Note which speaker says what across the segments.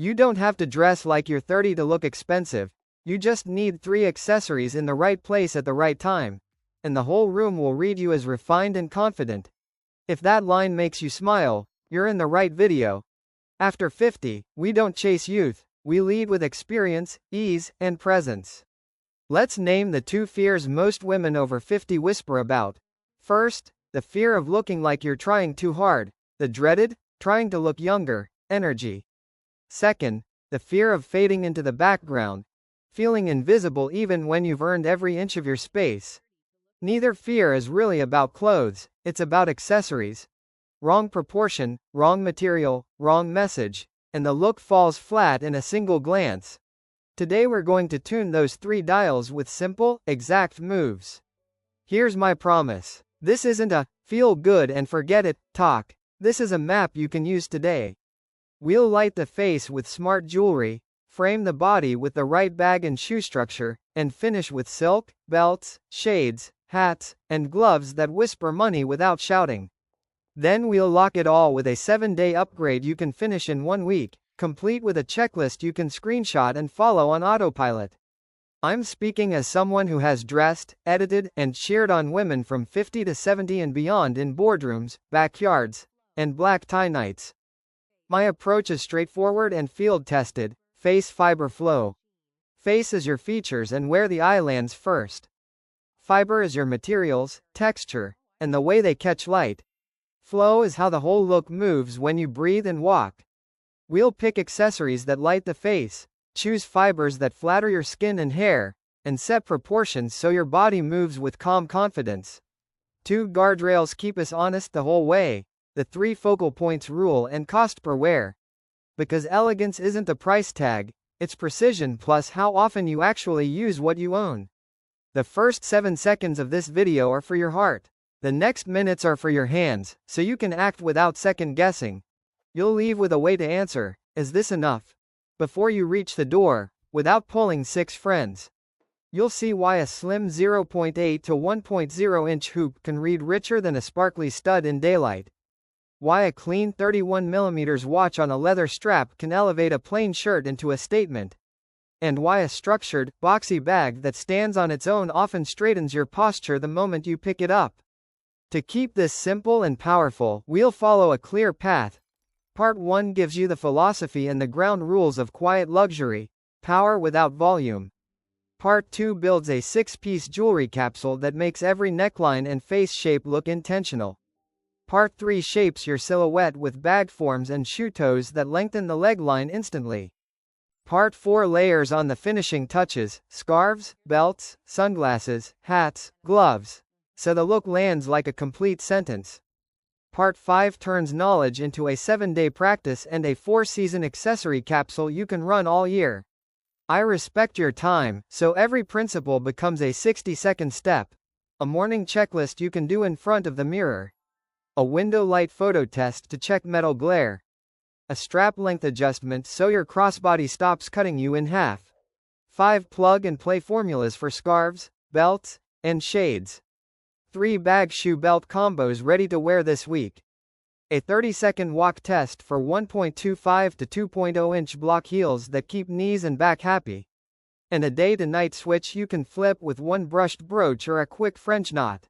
Speaker 1: You don't have to dress like you're 30 to look expensive. You just need 3 accessories in the right place at the right time, and the whole room will read you as refined and confident. If that line makes you smile, you're in the right video. After 50, we don't chase youth, we lead with experience, ease, and presence. Let's name the 2 fears most women over 50 whisper about. First, the fear of looking like you're trying too hard, the dreaded, trying to look younger, energy. Second, the fear of fading into the background, feeling invisible even when you've earned every inch of your space. Neither fear is really about clothes, it's about accessories. Wrong proportion, wrong material, wrong message, and the look falls flat in a single glance. Today we're going to tune those 3 dials with simple, exact moves. Here's my promise. This isn't a feel good and forget it talk. This is a map you can use today. We'll light the face with smart jewelry, frame the body with the right bag and shoe structure, and finish with silk, belts, shades, hats, and gloves that whisper money without shouting. Then we'll lock it all with a 7-day upgrade you can finish in 1 week, complete with a checklist you can screenshot and follow on autopilot. I'm speaking as someone who has dressed, edited, and cheered on women from 50 to 70 and beyond in boardrooms, backyards, and black tie nights. My approach is straightforward and field-tested. Face fiber flow. Face is your features and where the eye lands first. Fiber is your materials, texture, and the way they catch light. Flow is how the whole look moves when you breathe and walk. We'll pick accessories that light the face, choose fibers that flatter your skin and hair, and set proportions so your body moves with calm confidence. 2 guardrails keep us honest the whole way, the 3 focal points rule and cost per wear. Because elegance isn't a price tag, it's precision plus how often you actually use what you own. The first 7 seconds of this video are for your heart. The next minutes are for your hands, so you can act without second guessing. You'll leave with a way to answer, is this enough? Before you reach the door, without pulling 6 friends. You'll see why a slim 0.8 to 1.0 inch hoop can read richer than a sparkly stud in daylight. Why a clean 31mm watch on a leather strap can elevate a plain shirt into a statement. And why a structured, boxy bag that stands on its own often straightens your posture the moment you pick it up. To keep this simple and powerful, we'll follow a clear path. Part 1 gives you the philosophy and the ground rules of quiet luxury, power without volume. Part 2 builds a 6-piece jewelry capsule that makes every neckline and face shape look intentional. Part 3 shapes your silhouette with bag forms and shoe toes that lengthen the leg line instantly. Part 4 layers on the finishing touches, scarves, belts, sunglasses, hats, gloves, so the look lands like a complete sentence. Part 5 turns knowledge into a 7-day practice and a 4-season accessory capsule you can run all year. I respect your time, so every principle becomes a 60-second step. A morning checklist you can do in front of the mirror. A window light photo test to check metal glare. A strap length adjustment so your crossbody stops cutting you in half. 5 plug-and-play formulas for scarves, belts, and shades. 3 bag shoe belt combos ready to wear this week. A 30-second walk test for 1.25 to 2.0 inch block heels that keep knees and back happy. And a day-to-night switch you can flip with one brushed brooch or a quick French knot.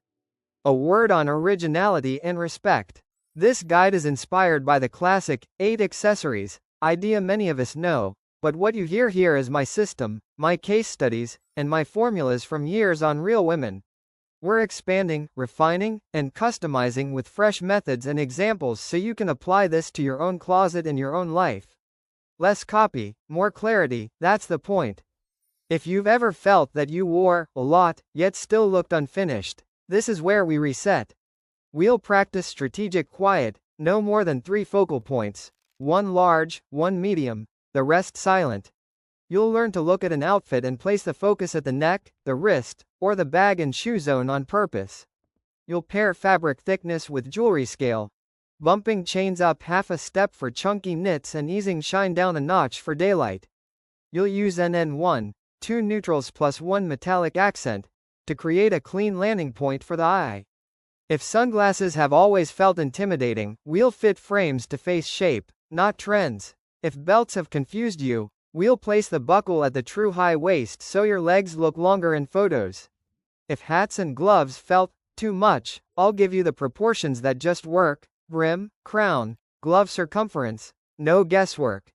Speaker 1: A word on originality and respect. This guide is inspired by the classic 8 accessories idea many of us know, but what you hear here is my system, my case studies, and my formulas from years on real women. We're expanding, refining, and customizing with fresh methods and examples so you can apply this to your own closet and your own life. Less copy, more clarity, that's the point. If you've ever felt that you wore a lot, yet still looked unfinished, this is where we reset. We'll practice strategic quiet, no more than 3 focal points, 1 large, 1 medium, the rest silent. You'll learn to look at an outfit and place the focus at the neck, the wrist, or the bag and shoe zone on purpose. You'll pair fabric thickness with jewelry scale, bumping chains up half a step for chunky knits and easing shine down a notch for daylight. You'll use NN1, 2 neutrals plus 1 metallic accent, to create a clean landing point for the eye. If sunglasses have always felt intimidating, we'll fit frames to face shape, not trends. If belts have confused you, we'll place the buckle at the true high waist so your legs look longer in photos. If hats and gloves felt too much, I'll give you the proportions that just work: brim, crown, glove circumference, no guesswork.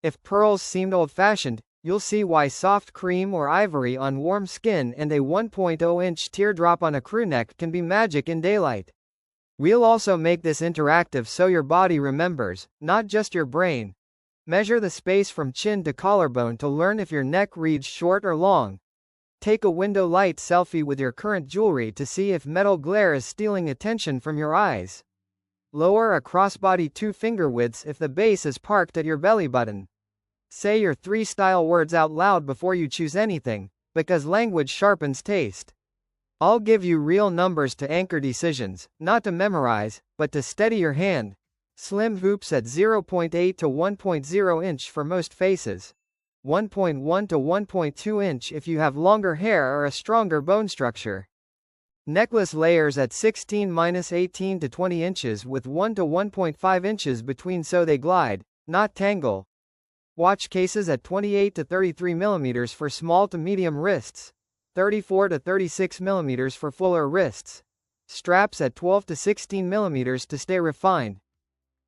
Speaker 1: If pearls seemed old-fashioned, you'll see why soft cream or ivory on warm skin and a 1.0-inch teardrop on a crew neck can be magic in daylight. We'll also make this interactive so your body remembers, not just your brain. Measure the space from chin to collarbone to learn if your neck reads short or long. Take a window light selfie with your current jewelry to see if metal glare is stealing attention from your eyes. Lower a crossbody 2 finger widths if the base is parked at your belly button. Say your 3 style words out loud before you choose anything, because language sharpens taste. I'll give you real numbers to anchor decisions, not to memorize, but to steady your hand. Slim hoops at 0.8 to 1.0 inch for most faces. 1.1 to 1.2 inch if you have longer hair or a stronger bone structure. Necklace layers at 16-18 to 20 inches with 1 to 1.5 inches between so they glide, not tangle. Watch cases at 28 to 33 mm for small to medium wrists. 34 to 36 mm for fuller wrists. Straps at 12 to 16 mm to stay refined.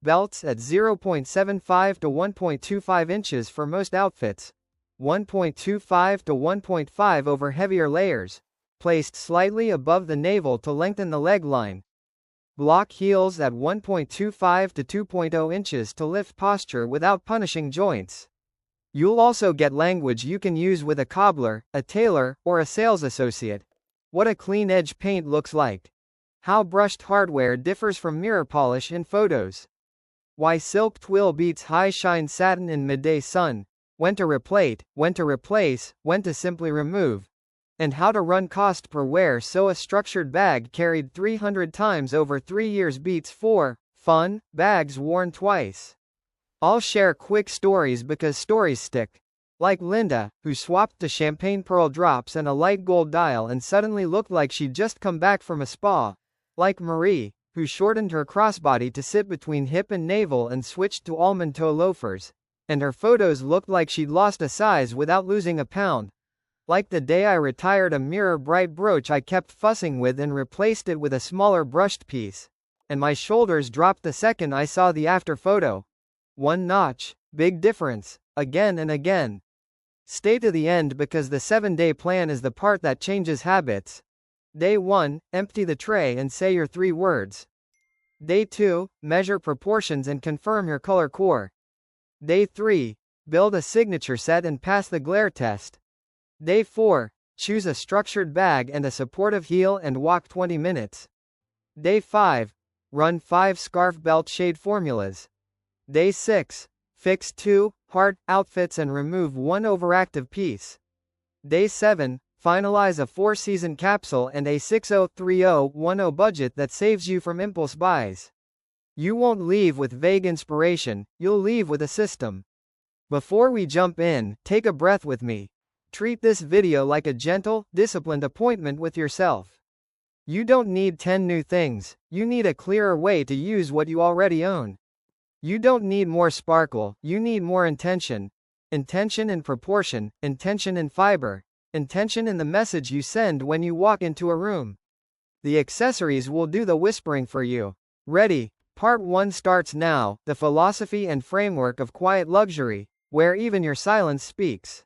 Speaker 1: Belts at 0.75 to 1.25 inches for most outfits. 1.25 to 1.5 over heavier layers, placed slightly above the navel to lengthen the leg line. Block heels at 1.25 to 2.0 inches to lift posture without punishing joints. You'll also get language you can use with a cobbler, a tailor, or a sales associate. What a clean edge paint looks like. How brushed hardware differs from mirror polish in photos. Why silk twill beats high shine satin in midday sun. When to replate, when to replace, when to simply remove. And how to run cost per wear so a structured bag carried 300 times over 3 years beats 4 fun bags worn twice. I'll share quick stories because stories stick. Like Linda, who swapped to champagne pearl drops and a light gold dial and suddenly looked like she'd just come back from a spa. Like Marie, who shortened her crossbody to sit between hip and navel and switched to almond-toe loafers. And her photos looked like she'd lost a size without losing a pound. Like the day I retired a mirror bright brooch I kept fussing with and replaced it with a smaller brushed piece. And my shoulders dropped the second I saw the after photo. 1 notch, big difference, again and again. Stay to the end because the 7-day plan is the part that changes habits. Day 1, empty the tray and say your 3 words. Day 2, measure proportions and confirm your color core. Day 3, build a signature set and pass the glare test. Day 4, choose a structured bag and a supportive heel and walk 20 minutes. Day 5, run 5 scarf belt shade formulas. Day 6, fix 2 hard outfits and remove 1 overactive piece. Day 7, finalize a 4-season capsule and a 60-30-10 budget that saves you from impulse buys. You won't leave with vague inspiration, you'll leave with a system. Before we jump in, take a breath with me. Treat this video like a gentle, disciplined appointment with yourself. You don't need 10 new things, you need a clearer way to use what you already own. You don't need more sparkle, you need more intention. Intention in proportion, intention in fiber, intention in the message you send when you walk into a room. The accessories will do the whispering for you. Ready? Part 1 starts now, the philosophy and framework of quiet luxury, where even your silence speaks.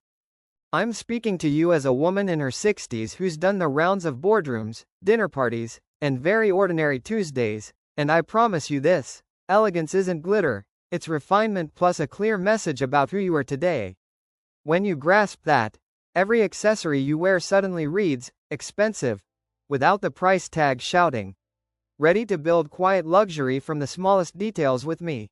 Speaker 1: I'm speaking to you as a woman in her 60s who's done the rounds of boardrooms, dinner parties, and very ordinary Tuesdays, and I promise you this: elegance isn't glitter, it's refinement plus a clear message about who you are today. When you grasp that, every accessory you wear suddenly reads, expensive, without the price tag shouting. Ready to build quiet luxury from the smallest details with me?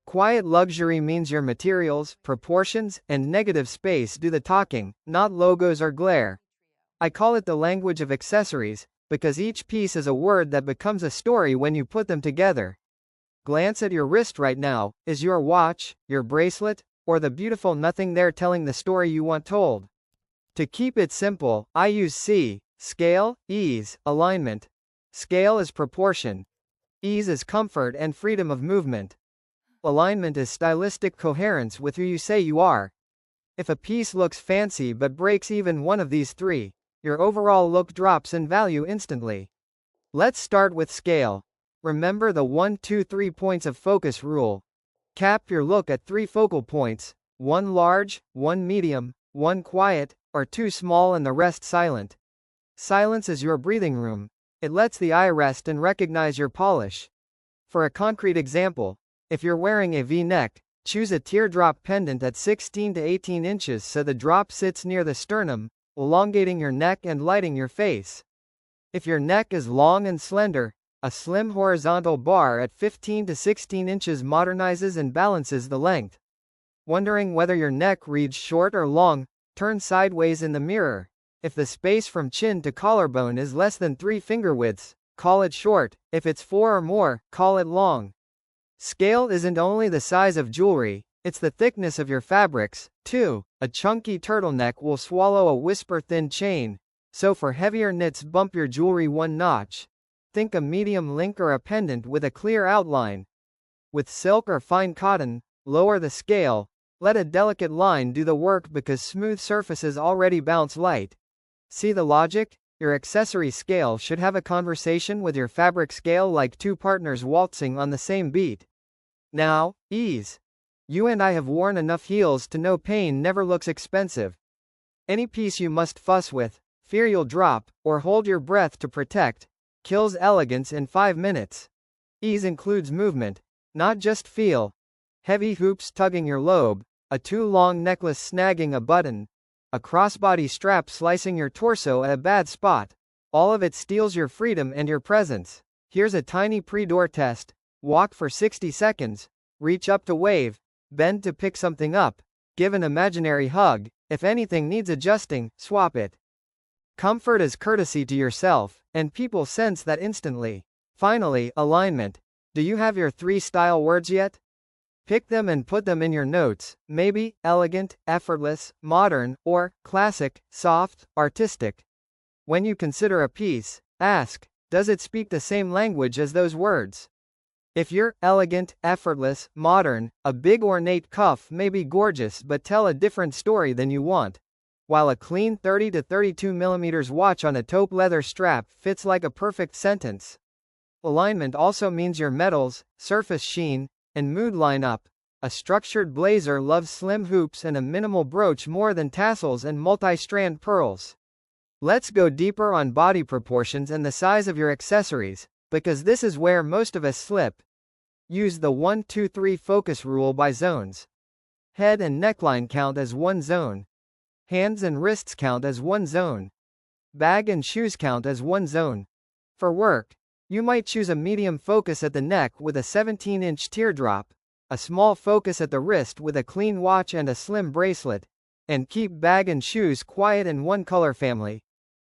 Speaker 1: Quiet luxury means your materials, proportions, and negative space do the talking, not logos or glare. I call it the language of accessories, because each piece is a word that becomes a story when you put them together. Glance at your wrist right now. Is your watch, your bracelet, or the beautiful nothing there telling the story you want told? To keep it simple, I use C, scale, ease, alignment. Scale is proportion. Ease is comfort and freedom of movement. Alignment is stylistic coherence with who you say you are. If a piece looks fancy but breaks even one of these three, your overall look drops in value instantly. Let's start with scale. Remember the 1, 2, 3 points of focus rule. Cap your look at 3 focal points, 1 large, 1 medium, 1 quiet, or 2 small and the rest silent. Silence is your breathing room. It lets the eye rest and recognize your polish. For a concrete example, if you're wearing a V-neck, choose a teardrop pendant at 16 to 18 inches so the drop sits near the sternum, elongating your neck and lighting your face. If your neck is long and slender, a slim horizontal bar at 15 to 16 inches modernizes and balances the length. Wondering whether your neck reads short or long? Turn sideways in the mirror. If the space from chin to collarbone is less than 3 finger widths, call it short. If it's 4 or more, call it long. Scale isn't only the size of jewelry, it's the thickness of your fabrics, too. A chunky turtleneck will swallow a whisper-thin chain, so for heavier knits bump your jewelry 1 notch. Think a medium link or a pendant with a clear outline. With silk or fine cotton, lower the scale. Let a delicate line do the work because smooth surfaces already bounce light. See the logic? Your accessory scale should have a conversation with your fabric scale like 2 partners waltzing on the same beat. Now, ease. You and I have worn enough heels to know pain never looks expensive. Any piece you must fuss with, fear you'll drop, or hold your breath to protect, kills elegance in 5 minutes. Ease includes movement, not just feel. Heavy hoops tugging your lobe, a too long necklace snagging a button, a crossbody strap slicing your torso at a bad spot. All of it steals your freedom and your presence. Here's a tiny pre-door test. Walk for 60 seconds. Reach up to wave. Bend to pick something up. Give an imaginary hug. If anything needs adjusting, swap it. Comfort is courtesy to yourself, and people sense that instantly. Finally, alignment. Do you have your 3 style words yet? Pick them and put them in your notes. Maybe elegant, effortless, modern, or classic, soft, artistic. When you consider a piece, ask, does it speak the same language as those words? If you're elegant, effortless, modern, a big ornate cuff may be gorgeous but tell a different story than you want. While a clean 30 to 32 mm watch on a taupe leather strap fits like a perfect sentence. Alignment also means your metals, surface sheen, and mood line up. A structured blazer loves slim hoops and a minimal brooch more than tassels and multi-strand pearls. Let's go deeper on body proportions and the size of your accessories, because this is where most of us slip. Use the 1, 2, 3 focus rule by zones. Head and neckline count as 1 zone. Hands and wrists count as 1 zone. Bag and shoes count as 1 zone. For work, you might choose a medium focus at the neck with a 17-inch teardrop, a small focus at the wrist with a clean watch and a slim bracelet, and keep bag and shoes quiet in 1 color family.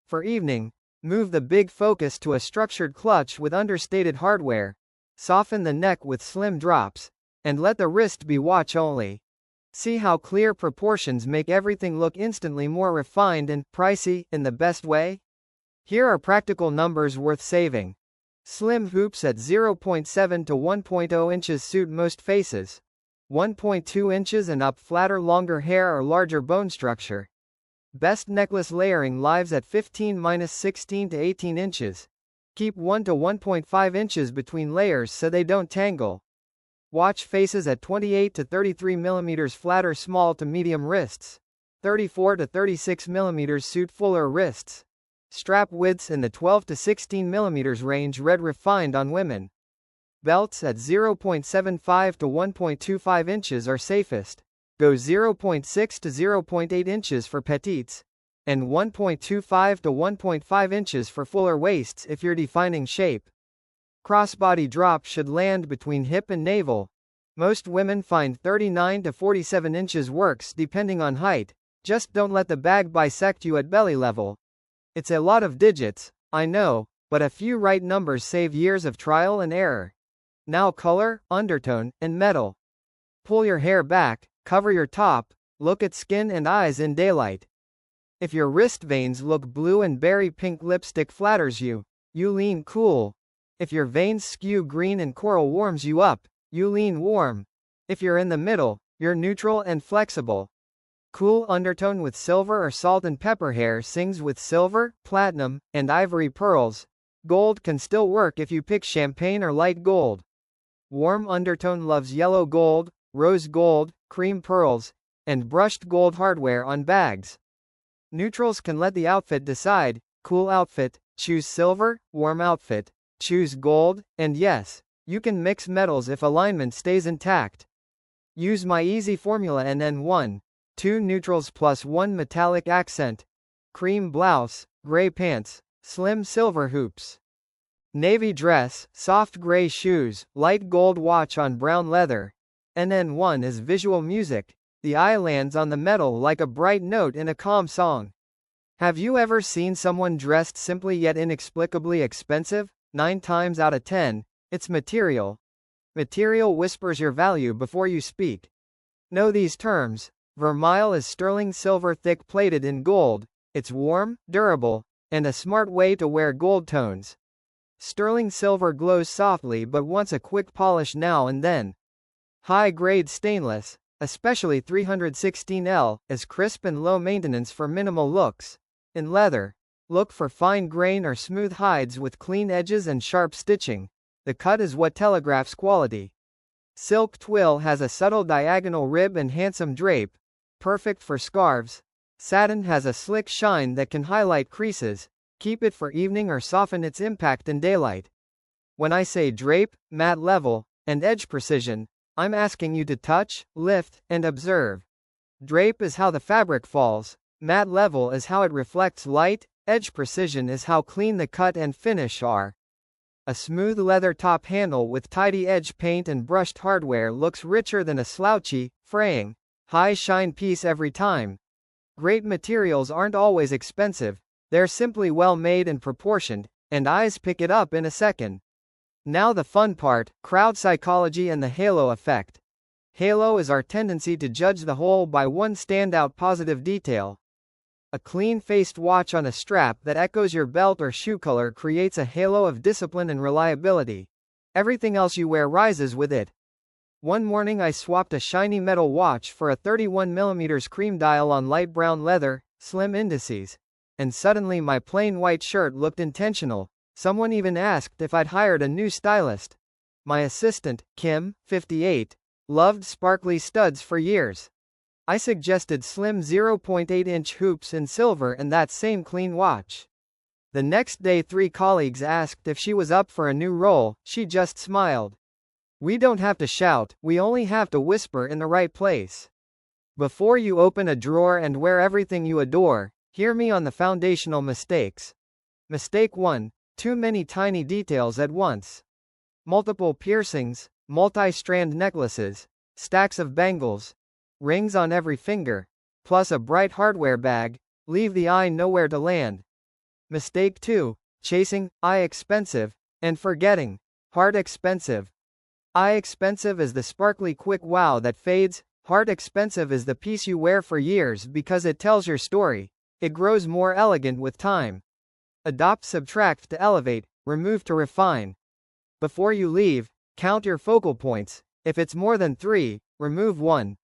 Speaker 1: For evening, move the big focus to a structured clutch with understated hardware, soften the neck with slim drops, and let the wrist be watch only. See how clear proportions make everything look instantly more refined and pricey in the best way? Here are practical numbers worth saving. Slim hoops at 0.7 to 1.0 inches suit most faces. 1.2 inches and up flatter longer hair or larger bone structure. Best necklace layering lives at 15-16 to 18 inches. Keep 1 to 1.5 inches between layers so they don't tangle. Watch faces at 28 to 33 mm flatter small to medium wrists. 34 to 36 mm suit fuller wrists. Strap widths in the 12 to 16 mm range red refined on women. Belts at 0.75 to 1.25 inches are safest. Go 0.6 to 0.8 inches for petites, and 1.25 to 1.5 inches for fuller waists if you're defining shape. Crossbody drop should land between hip and navel. Most women find 39 to 47 inches works depending on height. Just don't let the bag bisect you at belly level. It's a lot of digits, I know, but a few right numbers save years of trial and error. Now color, undertone, and metal. Pull your hair back, cover your top, look at skin and eyes in daylight. If your wrist veins look blue and berry pink lipstick flatters you, you lean cool. If your veins skew green and coral warms you up, you lean warm. If you're in the middle, you're neutral and flexible. Cool undertone with silver or salt and pepper. Hair sings with silver, platinum, and ivory pearls. Gold can still work if you pick champagne or light gold. Warm undertone loves yellow gold, rose gold, cream pearls, and brushed gold. Hardware on bags. Neutrals can let the outfit decide. Cool outfit, choose silver. Warm outfit, choose gold. And yes, you can mix metals if alignment stays intact. Use my easy formula NN1. 2 neutrals plus 1 metallic accent. Cream blouse, gray pants, slim silver hoops. Navy dress, soft gray shoes, light gold watch on brown leather. NN1 is visual music. The eye lands on the metal like a bright note in a calm song. Have you ever seen someone dressed simply yet inexplicably expensive? 9 times out of 10, it's material. Material whispers your value before you speak. Know these terms. Vermeil is sterling silver thick plated in gold. It's warm, durable, and a smart way to wear gold tones. Sterling silver glows softly but wants a quick polish now and then. High-grade stainless, especially 316L, is crisp and low maintenance for minimal looks. In leather, look for fine grain or smooth hides with clean edges and sharp stitching. The cut is what telegraphs quality. Silk twill has a subtle diagonal rib and handsome drape, perfect for scarves. Satin has a slick shine that can highlight creases. Keep it for evening or soften its impact in daylight. When I say drape, matte level, and edge precision, I'm asking you to touch, lift, and observe. Drape is how the fabric falls. Matte level is how it reflects light. Edge precision is how clean the cut and finish are. A smooth leather top handle with tidy edge paint and brushed hardware looks richer than a slouchy, fraying, high shine piece every time. Great materials aren't always expensive. They're simply well made and proportioned, and eyes pick it up in a second. Now the fun part, crowd psychology and the halo effect. Halo is our tendency to judge the whole by one standout positive detail. A clean-faced watch on a strap that echoes your belt or shoe color creates a halo of discipline and reliability. Everything else you wear rises with it. One morning I swapped a shiny metal watch for a 31mm cream dial on light brown leather, slim indices. And suddenly my plain white shirt looked intentional. Someone even asked if I'd hired a new stylist. My assistant, Kim, 58, loved sparkly studs for years. I suggested slim 0.8-inch hoops in silver and that same clean watch. The next day 3 colleagues asked if she was up for a new role. She just smiled. We don't have to shout, we only have to whisper in the right place. Before you open a drawer and wear everything you adore, hear me on the foundational mistakes. Mistake 1. Too many tiny details at once. Multiple piercings, multi-strand necklaces, stacks of bangles, rings on every finger, plus a bright hardware bag, leave the eye nowhere to land. Mistake 2. Chasing eye expensive, and forgetting heart expensive. Eye expensive is the sparkly quick wow that fades. Heart expensive is the piece you wear for years because it tells your story. It grows more elegant with time. Adopt, subtract to elevate, remove to refine. Before you leave, count your focal points. If it's more than 3, remove 1.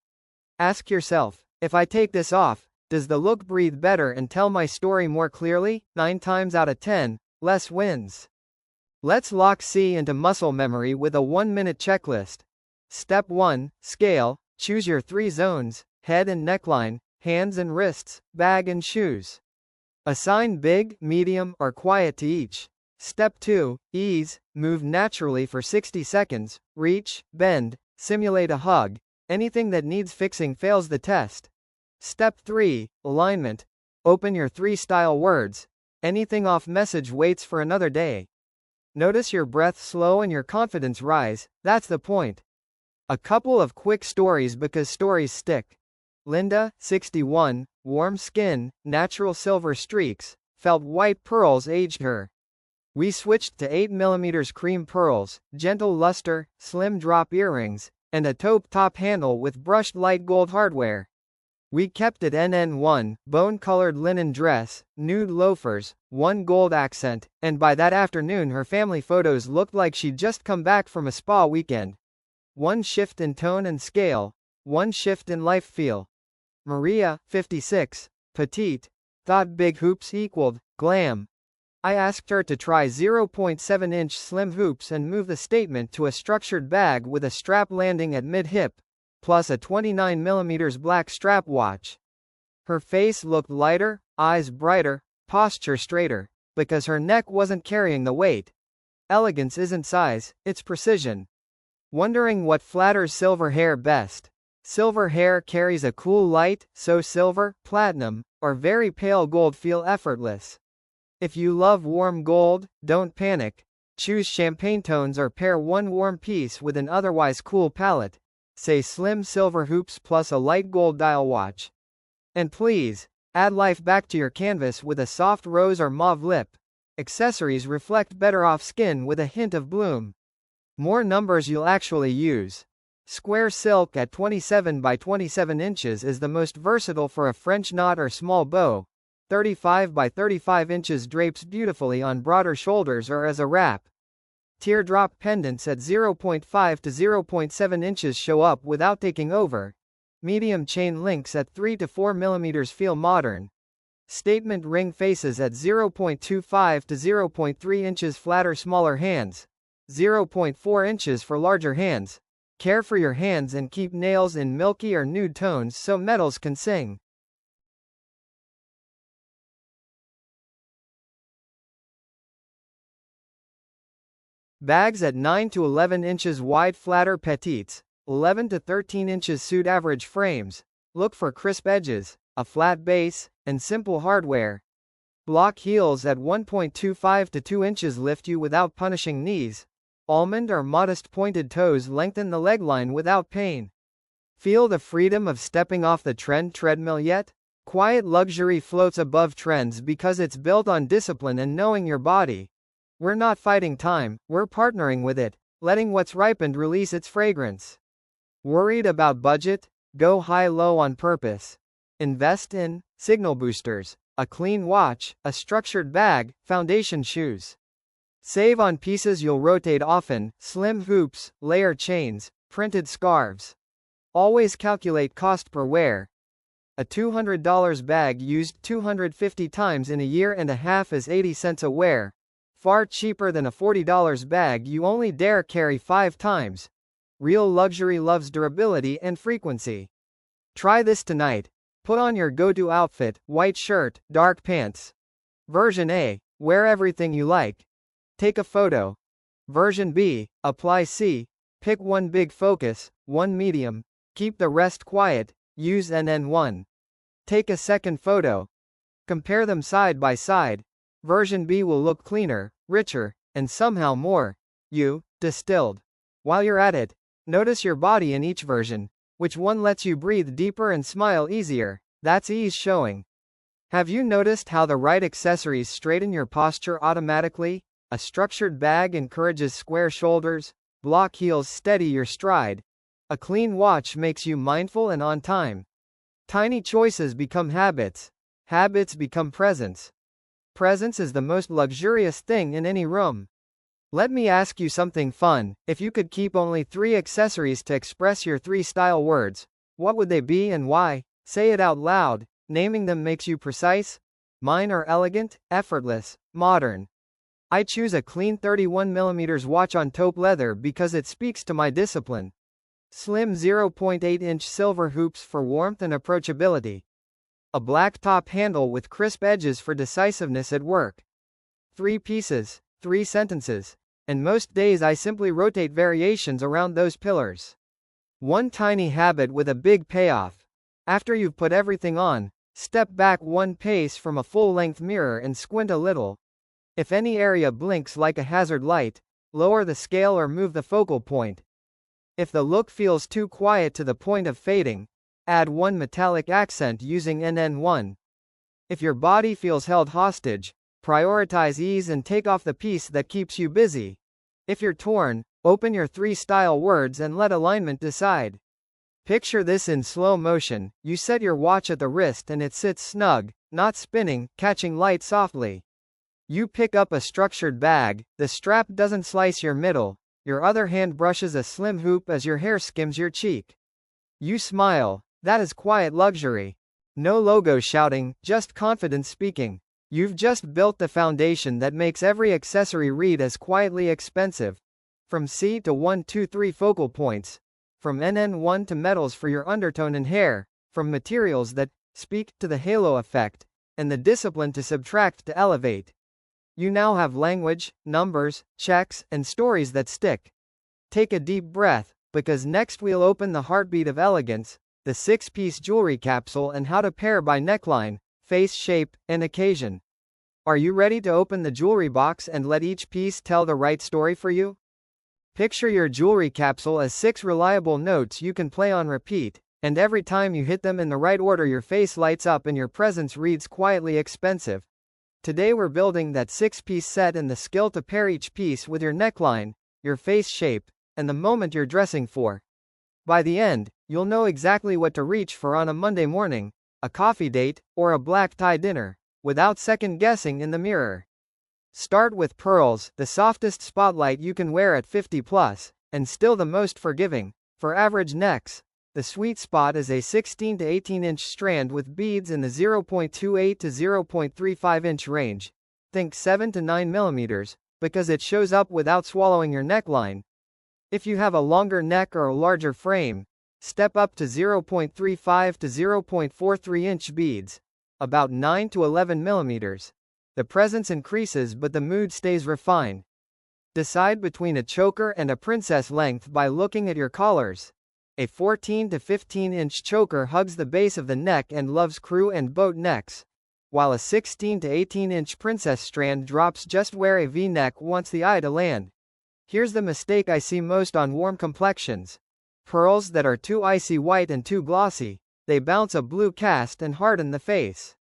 Speaker 1: Ask yourself, if I take this off, does the look breathe better and tell my story more clearly? 9 times out of 10, less wins. Let's lock C into muscle memory with a 1-minute checklist. Step 1, scale, choose your 3 zones, head and neckline, hands and wrists, bag and shoes. Assign big, medium, or quiet to each. Step 2, ease, move naturally for 60 seconds, reach, bend, simulate a hug. Anything that needs fixing fails the test. Step 3, alignment. Open your 3 style words. Anything off message waits for another day. Notice your breath slow and your confidence rise. That's the point. A couple of quick stories because stories stick. Linda, 61, warm skin, natural silver streaks, felt white pearls aged her. We switched to 8mm cream pearls, gentle luster, slim drop earrings, and a taupe top handle with brushed light gold hardware. We kept it NN1, bone-colored linen dress, nude loafers, 1 gold accent, and by that afternoon her family photos looked like she'd just come back from a spa weekend. one shift in tone and scale, one shift in life feel. Maria, 56, petite, thought big hoops equaled glam. I asked her to try 0.7-inch slim hoops and move the statement to a structured bag with a strap landing at mid-hip, plus a 29mm black strap watch. Her face looked lighter, eyes brighter, posture straighter, because her neck wasn't carrying the weight. Elegance isn't size, it's precision. Wondering what flatters silver hair best? Silver hair carries a cool light, so silver, platinum, or very pale gold feel effortless. If you love warm gold, don't panic. Choose champagne tones or pair one warm piece with an otherwise cool palette. Say slim silver hoops plus a light gold dial watch. And please, add life back to your canvas with a soft rose or mauve lip. Accessories reflect better off skin with a hint of bloom. More numbers you'll actually use. Square silk at 27 by 27 inches is the most versatile for a French knot or small bow. 35 by 35 inches drapes beautifully on broader shoulders or as a wrap. Teardrop pendants at 0.5 to 0.7 inches show up without taking over. Medium chain links at 3 to 4 mm feel modern. Statement ring faces at 0.25 to 0.3 inches flatter smaller hands. 0.4 inches for larger hands. Care for your hands and keep nails in milky or nude tones so metals can sing. Bags at 9 to 11 inches wide flatter petites, 11 to 13 inches suit average frames. Look for crisp edges, a flat base, and simple hardware. Block heels at 1.25 to 2 inches lift you without punishing knees. Almond or modest pointed toes lengthen the leg line without pain. Feel the freedom of stepping off the trend treadmill yet? Quiet luxury floats above trends because it's built on discipline and knowing your body. We're not fighting time, we're partnering with it, letting what's ripened release its fragrance. Worried about budget? Go high-low on purpose. Invest in signal boosters, a clean watch, a structured bag, foundation shoes. Save on pieces you'll rotate often, slim hoops, layer chains, printed scarves. Always calculate cost per wear. A $200 bag used 250 times in a year and a half is 80 cents a wear. Far cheaper than a $40 bag you only dare carry 5 times. Real luxury loves durability and frequency. Try this tonight. Put on your go-to outfit, white shirt, dark pants. Version A, wear everything you like. Take a photo. Version B, apply C. Pick one big focus, one medium. Keep the rest quiet, use NN1. Take a second photo. Compare them side by side. Version B will look cleaner, richer, and somehow more distilled. While you're at it, notice your body in each version. Which one lets you breathe deeper and smile easier? That's ease showing. Have you noticed how the right accessories straighten your posture automatically? A structured bag encourages square shoulders, block heels steady your stride. A clean watch makes you mindful and on time. Tiny choices become habits. Habits become presence. Presence is the most luxurious thing in any room. Let me ask you something fun. If you could keep only 3 accessories to express your 3 style words, what would they be and why? Say it out loud. Naming them makes you precise. Mine are elegant, effortless, modern. I choose a clean 31mm watch on taupe leather because it speaks to my discipline. Slim 0.8-inch silver hoops for warmth and approachability. A black top handle with crisp edges for decisiveness at work. 3 pieces, 3 sentences. And most days I simply rotate variations around those pillars. One tiny habit with a big payoff. After you've put everything on, step back one pace from a full-length mirror and squint a little. If any area blinks like a hazard light, lower the scale or move the focal point. If the look feels too quiet to the point of fading, add one metallic accent using NN1. If your body feels held hostage, prioritize ease and take off the piece that keeps you busy. If you're torn, open your 3 style words and let alignment decide. Picture this in slow motion. You set your watch at the wrist and it sits snug, not spinning, catching light softly. You pick up a structured bag, the strap doesn't slice your middle, Your other hand brushes a slim hoop as your hair skims your cheek. You smile. That is quiet luxury. No logo shouting, just confidence speaking. You've just built the foundation that makes every accessory read as quietly expensive. From C to 123 focal points. From NN1 to metals for your undertone and hair. From materials that speak to the halo effect. And the discipline to subtract to elevate. You now have language, numbers, checks, and stories that stick. Take a deep breath, because next we'll open the heartbeat of elegance, the 6-piece jewelry capsule and how to pair by neckline, face shape, and occasion. Are you ready to open the jewelry box and let each piece tell the right story for you? Picture your jewelry capsule as 6 reliable notes you can play on repeat, and every time you hit them in the right order your face lights up and your presence reads quietly expensive. Today we're building that 6-piece set and the skill to pair each piece with your neckline, your face shape, and the moment you're dressing for. By the end, you'll know exactly what to reach for on a Monday morning, a coffee date, or a black tie dinner, without second guessing in the mirror. Start with pearls, the softest spotlight you can wear at 50 plus, and still the most forgiving. For average necks, the sweet spot is a 16 to 18 inch strand with beads in the 0.28 to 0.35 inch range. Think 7 to 9 millimeters, because it shows up without swallowing your neckline. If you have a longer neck or a larger frame, step up to 0.35 to 0.43 inch beads, about 9 to 11 millimeters. The presence increases but the mood stays refined. Decide between a choker and a princess length by looking at your collars. A 14 to 15 inch choker hugs the base of the neck and loves crew and boat necks, while a 16 to 18 inch princess strand drops just where a V-neck wants the eye to land. Here's the mistake I see most on warm complexions. Pearls that are too icy white and too glossy, they bounce a blue cast and harden the face.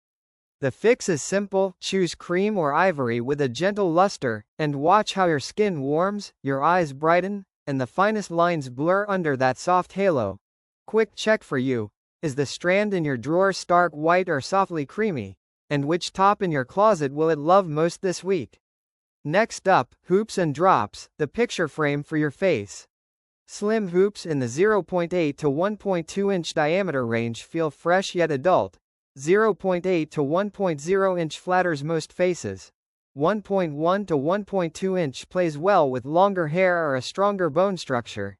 Speaker 1: The fix is simple, choose cream or ivory with a gentle luster, and watch how your skin warms, your eyes brighten, and the finest lines blur under that soft halo. Quick check for you. Is the strand in your drawer stark white or softly creamy? And which top in your closet will it love most this week? Next up, hoops and drops, the picture frame for your face. Slim hoops in the 0.8 to 1.2 inch diameter range feel fresh yet adult. 0.8 to 1.0 inch flatters most faces. 1.1 to 1.2 inch plays well with longer hair or a stronger bone structure.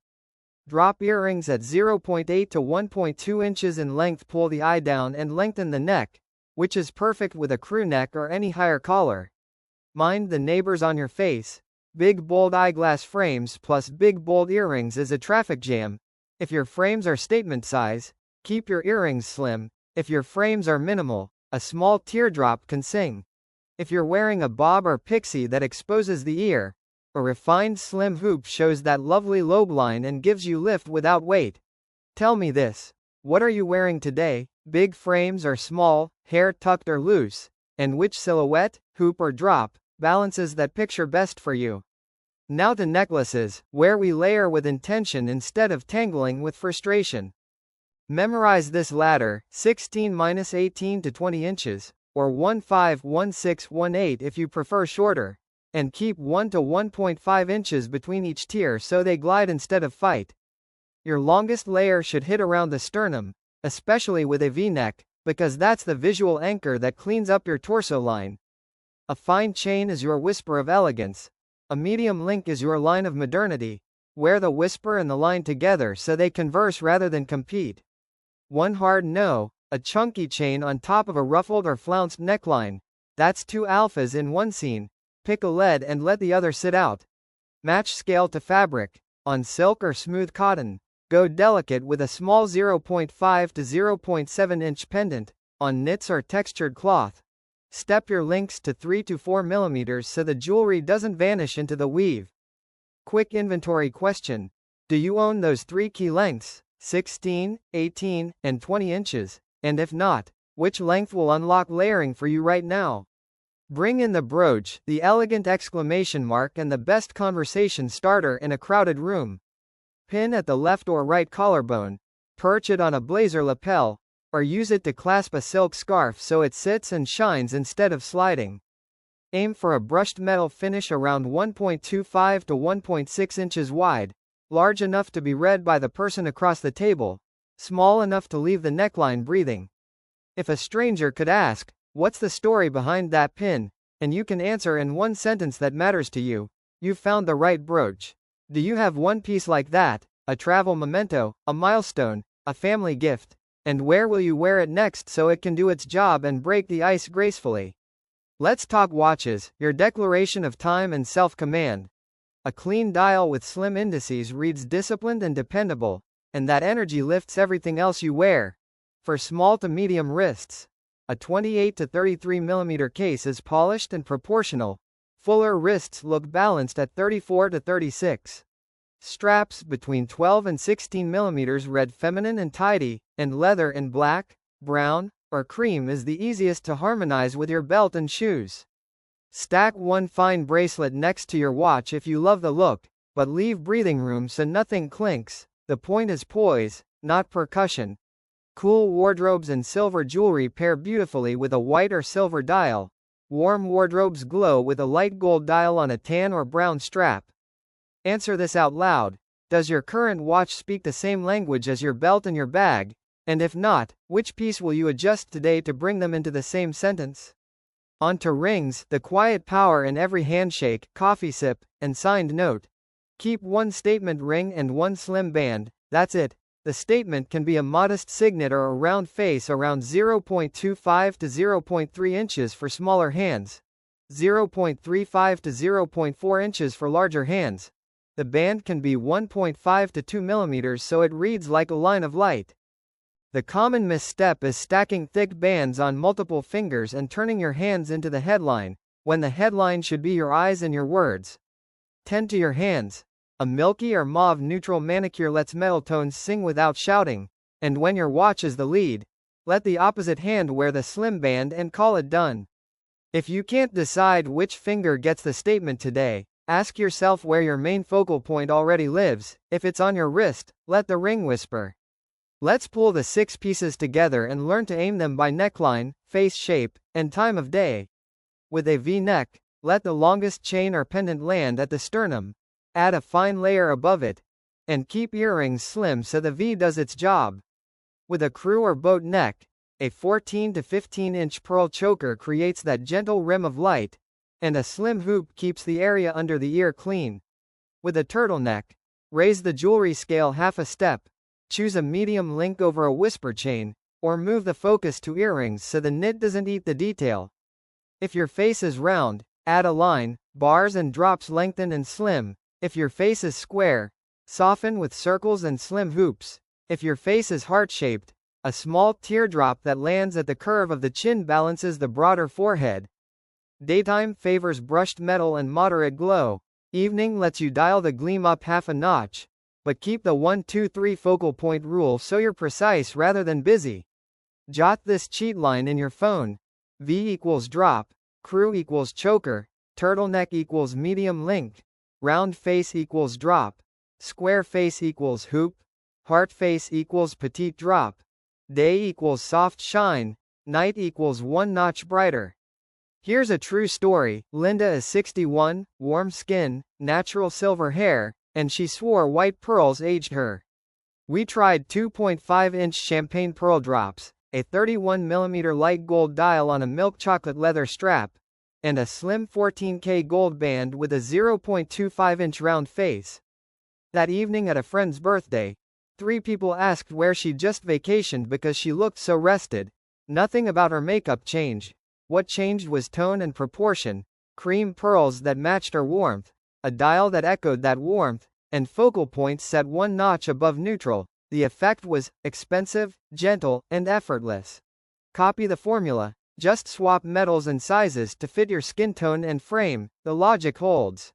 Speaker 1: Drop earrings at 0.8 to 1.2 inches in length pull the eye down and lengthen the neck, which is perfect with a crew neck or any higher collar. Mind the neighbors on your face. Big bold eyeglass frames plus big bold earrings is a traffic jam. If your frames are statement size, keep your earrings slim. If your frames are minimal, a small teardrop can sing. If you're wearing a bob or pixie that exposes the ear, a refined slim hoop shows that lovely lobe line and gives you lift without weight. Tell me this. What are you wearing today? Big frames or small, hair tucked or loose? And which silhouette, hoop or drop, balances that picture best for you? Now to necklaces, where we layer with intention instead of tangling with frustration. Memorize this ladder, 16-18 to 20 inches, or 15-16-18 if you prefer shorter, and keep 1 to 1.5 inches between each tier so they glide instead of fight. Your longest layer should hit around the sternum, especially with a V-neck, because that's the visual anchor that cleans up your torso line. A fine chain is your whisper of elegance. A medium link is your line of modernity. Wear the whisper and the line together so they converse rather than compete. One hard no, a chunky chain on top of a ruffled or flounced neckline. That's 2 alphas in one scene. Pick a lead and let the other sit out. Match scale to fabric. On silk or smooth cotton, go delicate with a small 0.5 to 0.7 inch pendant. On knits or textured cloth, step your links to 3 to 4 millimeters so the jewelry doesn't vanish into the weave. Quick inventory question. Do you own those 3 key lengths, 16, 18, and 20 inches? And if not, which length will unlock layering for you right now? Bring in the brooch, the elegant exclamation mark and the best conversation starter in a crowded room. Pin at the left or right collarbone, perch it on a blazer lapel, or use it to clasp a silk scarf so it sits and shines instead of sliding. Aim for a brushed metal finish around 1.25 to 1.6 inches wide, large enough to be read by the person across the table, small enough to leave the neckline breathing. If a stranger could ask, "What's the story behind that pin?" and you can answer in one sentence that matters to you, you've found the right brooch. Do you have one piece like that, a travel memento, a milestone, a family gift? And where will you wear it next so it can do its job and break the ice gracefully? Let's talk watches, your declaration of time and self-command. A clean dial with slim indices reads disciplined and dependable, and that energy lifts everything else you wear. For small to medium wrists, a 28 to 33 mm case is polished and proportional. Fuller wrists look balanced at 34 to 36. Straps between 12 and 16 mm read feminine and tidy, and leather in black, brown, or cream is the easiest to harmonize with your belt and shoes. Stack one fine bracelet next to your watch if you love the look, but leave breathing room so nothing clinks. The point is poise, not percussion. Cool wardrobes and silver jewelry pair beautifully with a white or silver dial. Warm wardrobes glow with a light gold dial on a tan or brown strap. Answer this out loud. Does your current watch speak the same language as your belt and your bag? And if not, which piece will you adjust today to bring them into the same sentence? On to rings, the quiet power in every handshake, coffee sip, and signed note. Keep one statement ring and one slim band, that's it. The statement can be a modest signet or a round face around 0.25 to 0.3 inches for smaller hands, 0.35 to 0.4 inches for larger hands. The band can be 1.5 to 2 mm so it reads like a line of light. The common misstep is stacking thick bands on multiple fingers and turning your hands into the headline, when the headline should be your eyes and your words. Tend to your hands. A milky or mauve neutral manicure lets metal tones sing without shouting, and when your watch is the lead, let the opposite hand wear the slim band and call it done. If you can't decide which finger gets the statement today, ask yourself where your main focal point already lives. If it's on your wrist, let the ring whisper. Let's pull the 6 pieces together and learn to aim them by neckline, face shape, and time of day. With a V-neck, let the longest chain or pendant land at the sternum. Add a fine layer above it, and keep earrings slim so the V does its job. With a crew or boat neck, a 14 to 15 inch pearl choker creates that gentle rim of light, and a slim hoop keeps the area under the ear clean. With a turtleneck, raise the jewelry scale half a step, choose a medium link over a whisper chain, or move the focus to earrings so the knit doesn't eat the detail. If your face is round, add a line, bars and drops lengthen and slim. If your face is square, soften with circles and slim hoops. If your face is heart-shaped, a small teardrop that lands at the curve of the chin balances the broader forehead. Daytime favors brushed metal and moderate glow. Evening lets you dial the gleam up half a notch, but keep the 1-2-3 focal point rule so you're precise rather than busy. Jot this cheat line in your phone. V equals drop, crew equals choker, turtleneck equals medium link. Round face equals drop, square face equals hoop, heart face equals petite drop, day equals soft shine, night equals one notch brighter. Here's a true story. Linda is 61, warm skin, natural silver hair, and she swore white pearls aged her. We tried 2.5-inch champagne pearl drops, a 31mm light gold dial on a milk chocolate leather strap, and a slim 14K gold band with a 0.25-inch round face. That evening at a friend's birthday, 3 people asked where she just vacationed because she looked so rested. Nothing about her makeup changed. What changed was tone and proportion, cream pearls that matched her warmth, a dial that echoed that warmth, and focal points set one notch above neutral. The effect was expensive, gentle, and effortless. Copy the formula. Just swap metals and sizes to fit your skin tone and frame. The logic holds.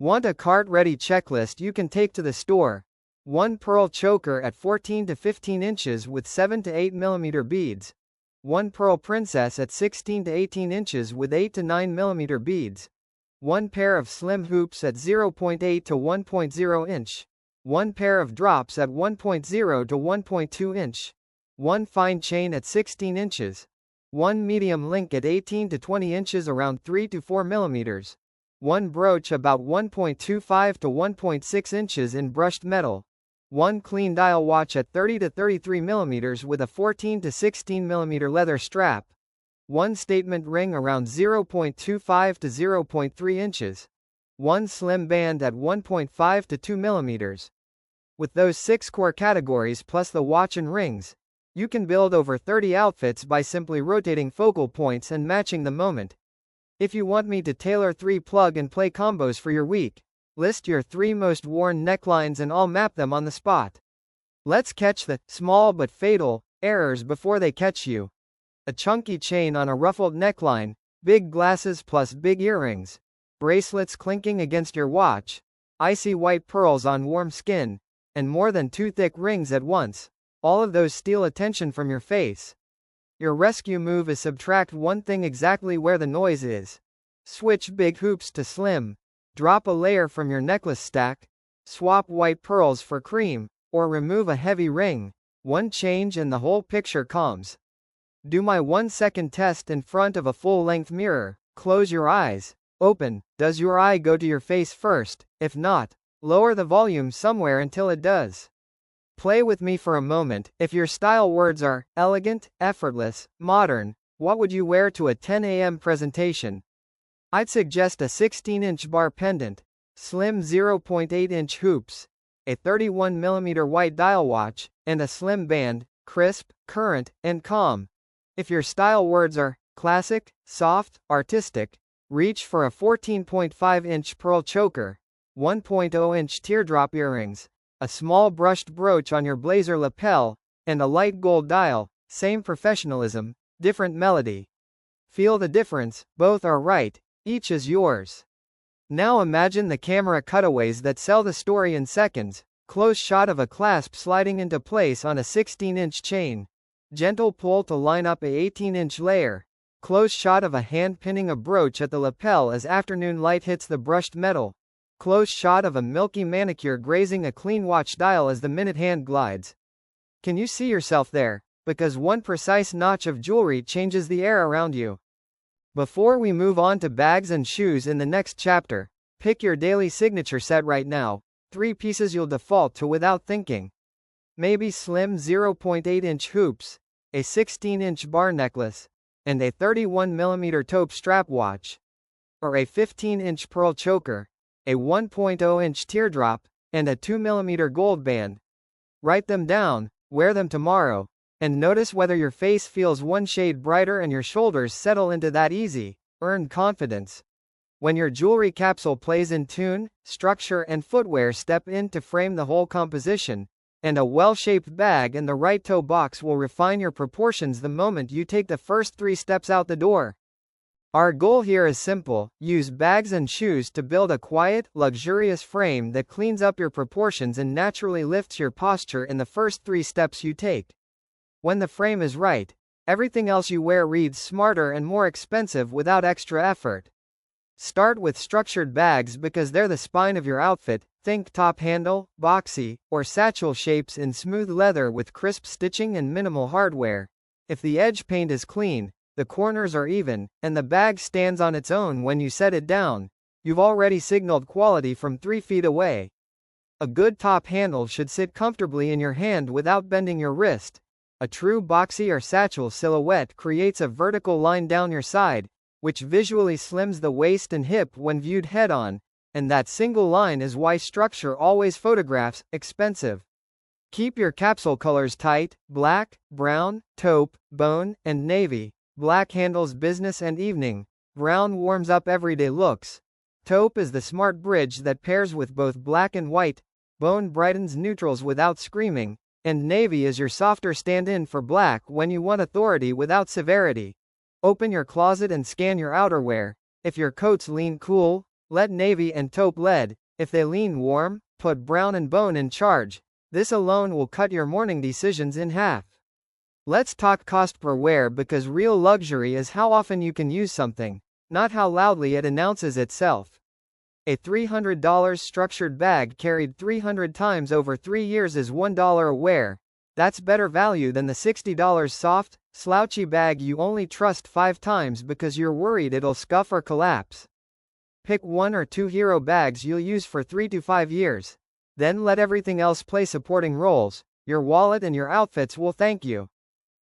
Speaker 1: Want a cart-ready checklist you can take to the store? 1 pearl choker at 14 to 15 inches with 7 to 8 mm beads. 1 pearl princess at 16 to 18 inches with 8 to 9 mm beads. 1 pair of slim hoops at 0.8 to 1.0 inch. 1 pair of drops at 1.0 to 1.2 inch. 1 fine chain at 16 inches. 1 medium link at 18 to 20 inches around 3 to 4 millimeters. 1 brooch about 1.25 to 1.6 inches in brushed metal. 1 clean dial watch at 30 to 33 millimeters with a 14 to 16 millimeter leather strap. 1 statement ring around 0.25 to 0.3 inches. 1 slim band at 1.5 to 2 millimeters. With those 6 core categories plus the watch and rings, you can build over 30 outfits by simply rotating focal points and matching the moment. If you want me to tailor 3 plug-and-play combos for your week, list your 3 most worn necklines and I'll map them on the spot. Let's catch the small but fatal errors before they catch you. A chunky chain on a ruffled neckline, big glasses plus big earrings, bracelets clinking against your watch, icy white pearls on warm skin, and more than 2 thick rings at once. All of those steal attention from your face. Your rescue move is subtract one thing exactly where the noise is. Switch big hoops to slim. Drop a layer from your necklace stack. Swap white pearls for cream, or remove a heavy ring. One change and the whole picture calms. Do my 1-second test in front of a full-length mirror. Close your eyes. Open. Does your eye go to your face first? If not, lower the volume somewhere until it does. Play with me for a moment. If your style words are elegant, effortless, modern, what would you wear to a 10 a.m. presentation? I'd suggest a 16-inch bar pendant, slim 0.8-inch hoops, a 31mm white dial watch, and a slim band, crisp, current, and calm. If your style words are classic, soft, artistic, reach for a 14.5-inch pearl choker, 1.0-inch teardrop earrings, a small brushed brooch on your blazer lapel, and a light gold dial. Same professionalism, different melody. Feel the difference, both are right, each is yours. Now imagine the camera cutaways that sell the story in seconds. Close shot of a clasp sliding into place on a 16-inch chain. Gentle pull to line up a 18-inch layer. Close shot of a hand pinning a brooch at the lapel as afternoon light hits the brushed metal. Close shot of a milky manicure grazing a clean watch dial as the minute hand glides. Can you see yourself there? Because one precise notch of jewelry changes the air around you. Before we move on to bags and shoes in the next chapter, pick your daily signature set right now. 3 pieces you'll default to without thinking. Maybe slim 0.8-inch hoops, a 16-inch bar necklace, and a 31mm taupe strap watch. Or a 15-inch pearl choker, a 1.0-inch teardrop, and a 2mm gold band. Write them down, wear them tomorrow, and notice whether your face feels one shade brighter and your shoulders settle into that easy, earned confidence. When your jewelry capsule plays in tune, structure and footwear step in to frame the whole composition, and a well-shaped bag and the right toe box will refine your proportions the moment you take the first 3 steps out the door. Our goal here is simple: use bags and shoes to build a quiet, luxurious frame that cleans up your proportions and naturally lifts your posture in the first 3 steps you take. When the frame is right, everything else you wear reads smarter and more expensive without extra effort. Start with structured bags because they're the spine of your outfit. Think top handle, boxy, or satchel shapes in smooth leather with crisp stitching and minimal hardware. If the edge paint is clean, the corners are even, and the bag stands on its own when you set it down, you've already signaled quality from 3 feet away. A good top handle should sit comfortably in your hand without bending your wrist. A true boxy or satchel silhouette creates a vertical line down your side, which visually slims the waist and hip when viewed head-on, and that single line is why structure always photographs expensive. Keep your capsule colors tight: black, brown, taupe, bone, and navy. Black handles business and evening. Brown warms up everyday looks. Taupe is the smart bridge that pairs with both black and white. Bone brightens neutrals without screaming. And navy is your softer stand-in for black when you want authority without severity. Open your closet and scan your outerwear. If your coats lean cool, let navy and taupe lead. If they lean warm, put brown and bone in charge. This alone will cut your morning decisions in half. Let's talk cost per wear because real luxury is how often you can use something, not how loudly it announces itself. A $300 structured bag carried 300 times over 3 years is $1 a wear. That's better value than the $60 soft, Slouchy bag you only trust 5 times because you're worried it'll scuff or collapse. Pick 1 or 2 hero bags you'll use for 3 to 5 years. Then let everything else play supporting roles. Your wallet and your outfits will thank you.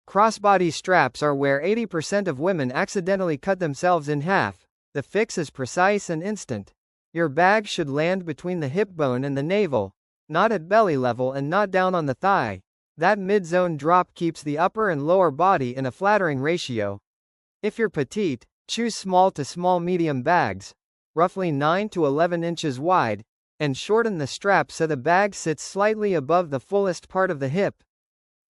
Speaker 1: Crossbody straps are where 80% of women accidentally cut themselves in half. The fix is precise and instant. Your bag should land between the hip bone and the navel, not at belly level and not down on the thigh. That mid-zone drop keeps the upper and lower body in a flattering ratio. If you're petite, choose small to small medium bags, roughly 9 to 11 inches wide, and shorten the strap so the bag sits slightly above the fullest part of the hip.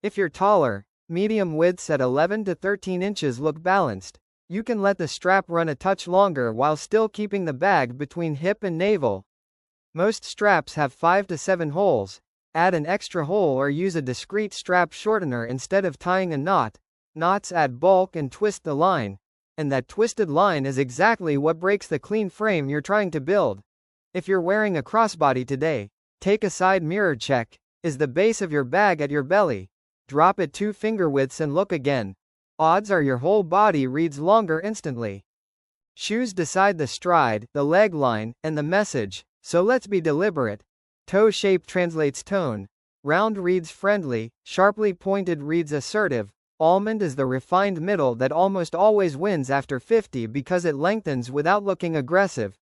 Speaker 1: If you're taller, medium widths at 11 to 13 inches look balanced. You can let the strap run a touch longer while still keeping the bag between hip and navel. Most straps have 5 to 7 holes. Add an extra hole or use a discreet strap shortener instead of tying a knot. Knots add bulk and twist the line. And that twisted line is exactly what breaks the clean frame you're trying to build. If you're wearing a crossbody today, take a side mirror check. Is the base of your bag at your belly? Drop it 2 finger widths and look again. Odds are your whole body reads longer instantly. Shoes decide the stride, the leg line, and the message, so let's be deliberate. Toe shape translates tone. Round reads friendly, sharply pointed reads assertive. Almond is the refined middle that almost always wins after 50 because it lengthens without looking aggressive.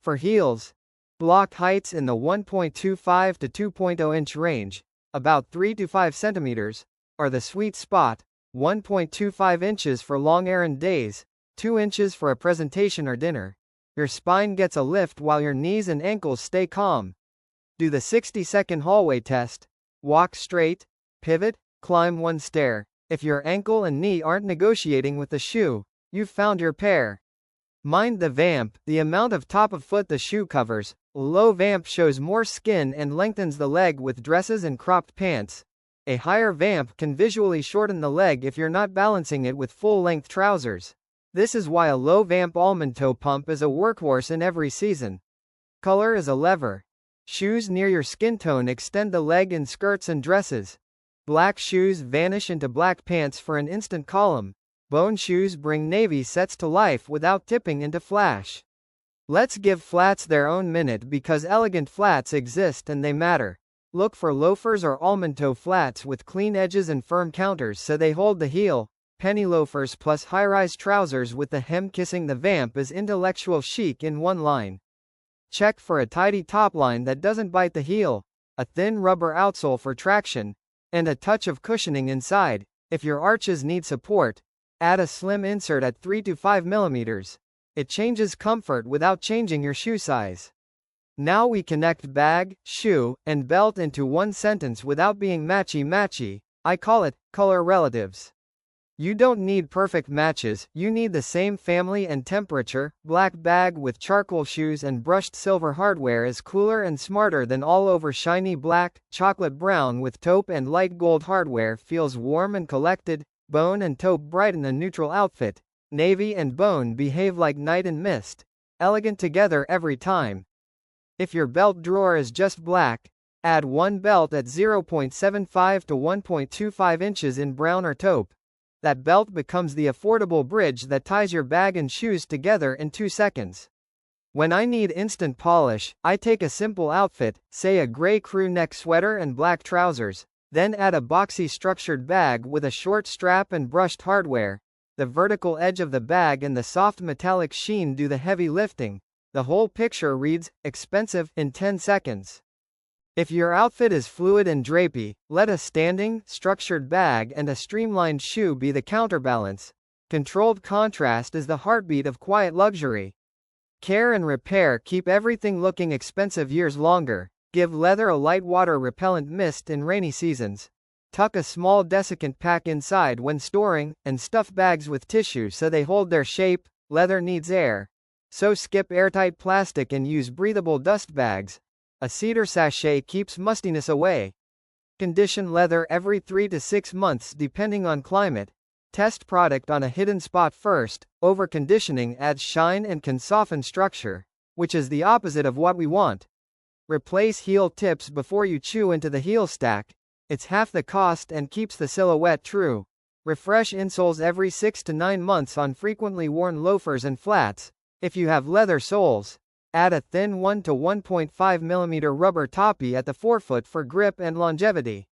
Speaker 1: For heels, block heights in the 1.25 to 2.0 inch range, about 3 to 5 centimeters, are the sweet spot. 1.25 inches for long errand days, 2 inches for a presentation or dinner. Your spine gets a lift while your knees and ankles stay calm. Do the 60-second hallway test. Walk straight, pivot, climb 1 stair. If your ankle and knee aren't negotiating with the shoe, you've found your pair. Mind the vamp, the amount of top of foot the shoe covers. Low vamp shows more skin and lengthens the leg with dresses and cropped pants. A higher vamp can visually shorten the leg if you're not balancing it with full-length trousers. This is why a low vamp almond-toe pump is a workhorse in every season. Color is a lever. Shoes near your skin tone extend the leg in skirts and dresses. Black shoes vanish into black pants for an instant column. Bone shoes bring navy sets to life without tipping into flash. Let's give flats their own minute because elegant flats exist and they matter. Look for loafers or almond-toe flats with clean edges and firm counters so they hold the heel. Penny loafers plus high-rise trousers with the hem kissing the vamp is intellectual chic in one line. Check for a tidy top line that doesn't bite the heel, a thin rubber outsole for traction, and a touch of cushioning inside. If your arches need support, add a slim insert at 3 to 5 mm. It changes comfort without changing your shoe size. Now we connect bag, shoe, and belt into one sentence without being matchy-matchy. I call it color relatives. You don't need perfect matches, you need the same family and temperature. Black bag with charcoal shoes and brushed silver hardware is cooler and smarter than all over shiny black. Chocolate brown with taupe and light gold hardware feels warm and collected. Bone and taupe brighten a neutral outfit. Navy and bone behave like night and mist. Elegant together every time. If your belt drawer is just black, add one belt at 0.75 to 1.25 inches in brown or taupe. That belt becomes the affordable bridge that ties your bag and shoes together in 2 seconds. When I need instant polish, I take a simple outfit, say a gray crew neck sweater and black trousers, then add a boxy structured bag with a short strap and brushed hardware. The vertical edge of the bag and the soft metallic sheen do the heavy lifting. The whole picture reads expensive in 10 seconds. If your outfit is fluid and drapey, let a standing, structured bag and a streamlined shoe be the counterbalance. Controlled contrast is the heartbeat of quiet luxury. Care and repair keep everything looking expensive years longer. Give leather a light water repellent mist in rainy seasons. Tuck a small desiccant pack inside when storing, and stuff bags with tissue so they hold their shape. Leather needs air. So skip airtight plastic and use breathable dust bags. A cedar sachet keeps mustiness away. Condition leather every 3 to 6 months depending on climate. Test product on a hidden spot first. Over-conditioning adds shine and can soften structure, which is the opposite of what we want. Replace heel tips before you chew into the heel stack. It's half the cost and keeps the silhouette true. Refresh insoles every 6 to 9 months on frequently worn loafers and flats. If you have leather soles, add a thin 1 to 1.5 mm rubber toppy at the forefoot for grip and longevity.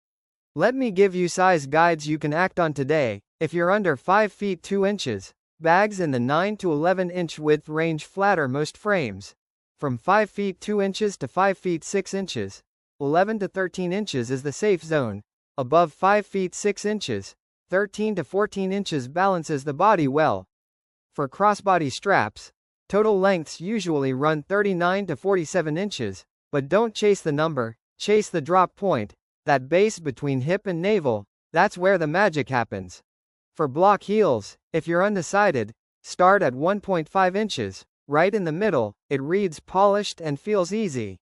Speaker 1: Let me give you size guides you can act on today. If you're under 5 feet 2 inches, bags in the 9 to 11 inch width range flatter most frames. From 5 feet 2 inches to 5 feet 6 inches, 11 to 13 inches is the safe zone. Above 5 feet 6 inches, 13 to 14 inches balances the body well. For crossbody straps, total lengths usually run 39 to 47 inches, but don't chase the number, chase the drop point, that base between hip and navel. That's where the magic happens. For block heels, if you're undecided, start at 1.5 inches, right in the middle. It reads polished and feels easy.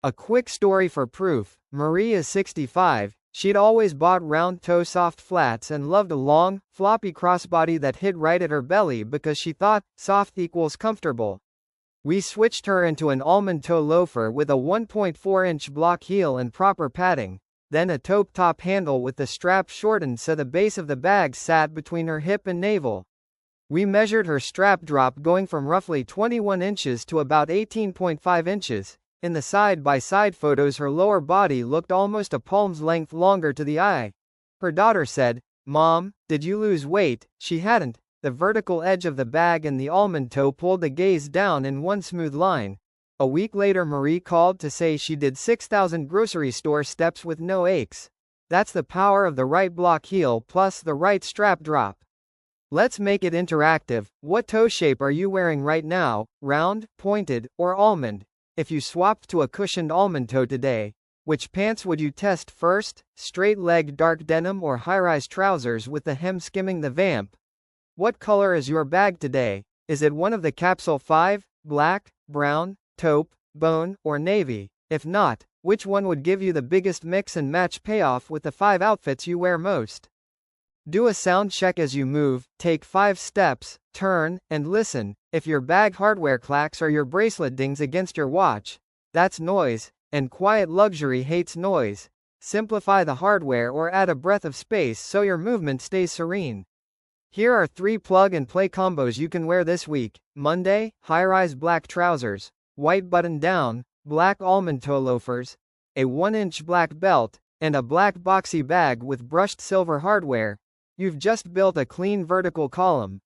Speaker 1: A quick story for proof. Marie is 65. She'd always bought round-toe soft flats and loved a long, floppy crossbody that hit right at her belly because she thought soft equals comfortable. We switched her into an almond-toe loafer with a 1.4-inch block heel and proper padding, then a taupe top handle with the strap shortened so the base of the bag sat between her hip and navel. We measured her strap drop going from roughly 21 inches to about 18.5 inches. In the side-by-side photos her lower body looked almost a palm's length longer to the eye. Her daughter said, "Mom, did you lose weight?" She hadn't. The vertical edge of the bag and the almond toe pulled the gaze down in one smooth line. A week later Marie called to say she did 6,000 grocery store steps with no aches. That's the power of the right block heel plus the right strap drop. Let's make it interactive. What toe shape are you wearing right now? Round, pointed, or almond? If you swapped to a cushioned almond toe today, which pants would you test first? Straight leg dark denim or high-rise trousers with the hem skimming the vamp? What color is your bag today? Is it one of the capsule 5, black, brown, taupe, bone, or navy? If not, which one would give you the biggest mix and match payoff with the 5 outfits you wear most? Do a sound check as you move, take 5 steps, turn, and listen. If your bag hardware clacks or your bracelet dings against your watch, that's noise, and quiet luxury hates noise. Simplify the hardware or add a breath of space so your movement stays serene. Here are 3 plug-and-play combos you can wear this week. Monday, high-rise black trousers, white button-down, black almond-toe loafers, a 1-inch black belt, and a black boxy bag with brushed silver hardware. You've just built a clean vertical column.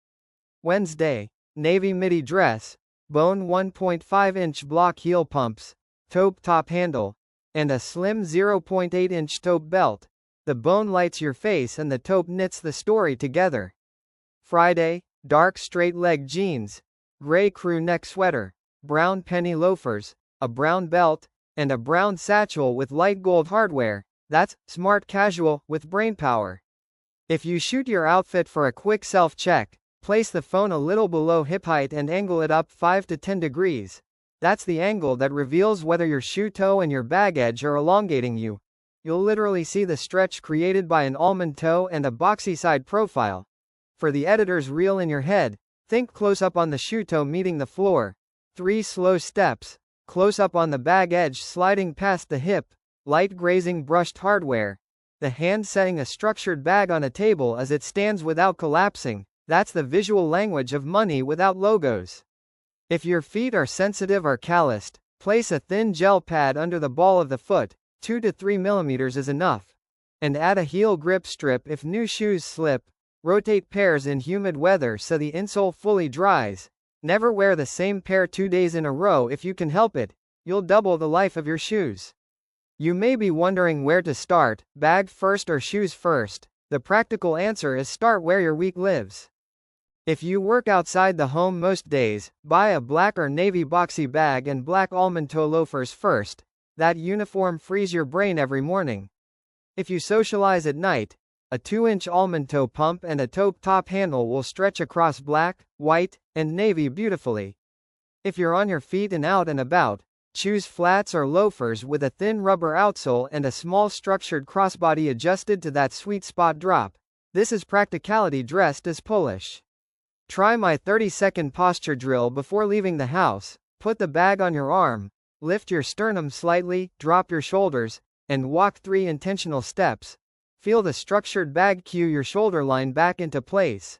Speaker 1: Wednesday, navy midi dress, bone 1.5-inch block heel pumps, taupe top handle, and a slim 0.8-inch taupe belt. The bone lights your face and the taupe knits the story together. Friday, dark straight leg jeans, gray crew neck sweater, brown penny loafers, a brown belt, and a brown satchel with light gold hardware. That's smart casual with brainpower. If you shoot your outfit for a quick self-check, place the phone a little below hip height and angle it up 5 to 10 degrees. That's the angle that reveals whether your shoe toe and your bag edge are elongating you. You'll literally see the stretch created by an almond toe and a boxy side profile. For the editor's reel in your head, think close up on the shoe toe meeting the floor. 3 slow steps. Close up on the bag edge sliding past the hip. Light grazing brushed hardware. The hand setting a structured bag on a table as it stands without collapsing. That's the visual language of money without logos. If your feet are sensitive or calloused, place a thin gel pad under the ball of the foot. 2 to 3 millimeters is enough. And add a heel grip strip if new shoes slip. Rotate pairs in humid weather so the insole fully dries. Never wear the same pair 2 days in a row if you can help it. You'll double the life of your shoes. You may be wondering where to start, bag first or shoes first. The practical answer is start where your week lives. If you work outside the home most days, buy a black or navy boxy bag and black almond-toe loafers first. That uniform frees your brain every morning. If you socialize at night, a 2-inch almond-toe pump and a taupe top handle will stretch across black, white, and navy beautifully. If you're on your feet and out and about, choose flats or loafers with a thin rubber outsole and a small structured crossbody adjusted to that sweet spot drop. This is practicality dressed as Polish. Try my 30-second posture drill before leaving the house. Put the bag on your arm, lift your sternum slightly, drop your shoulders, and walk 3 intentional steps. Feel the structured bag cue your shoulder line back into place.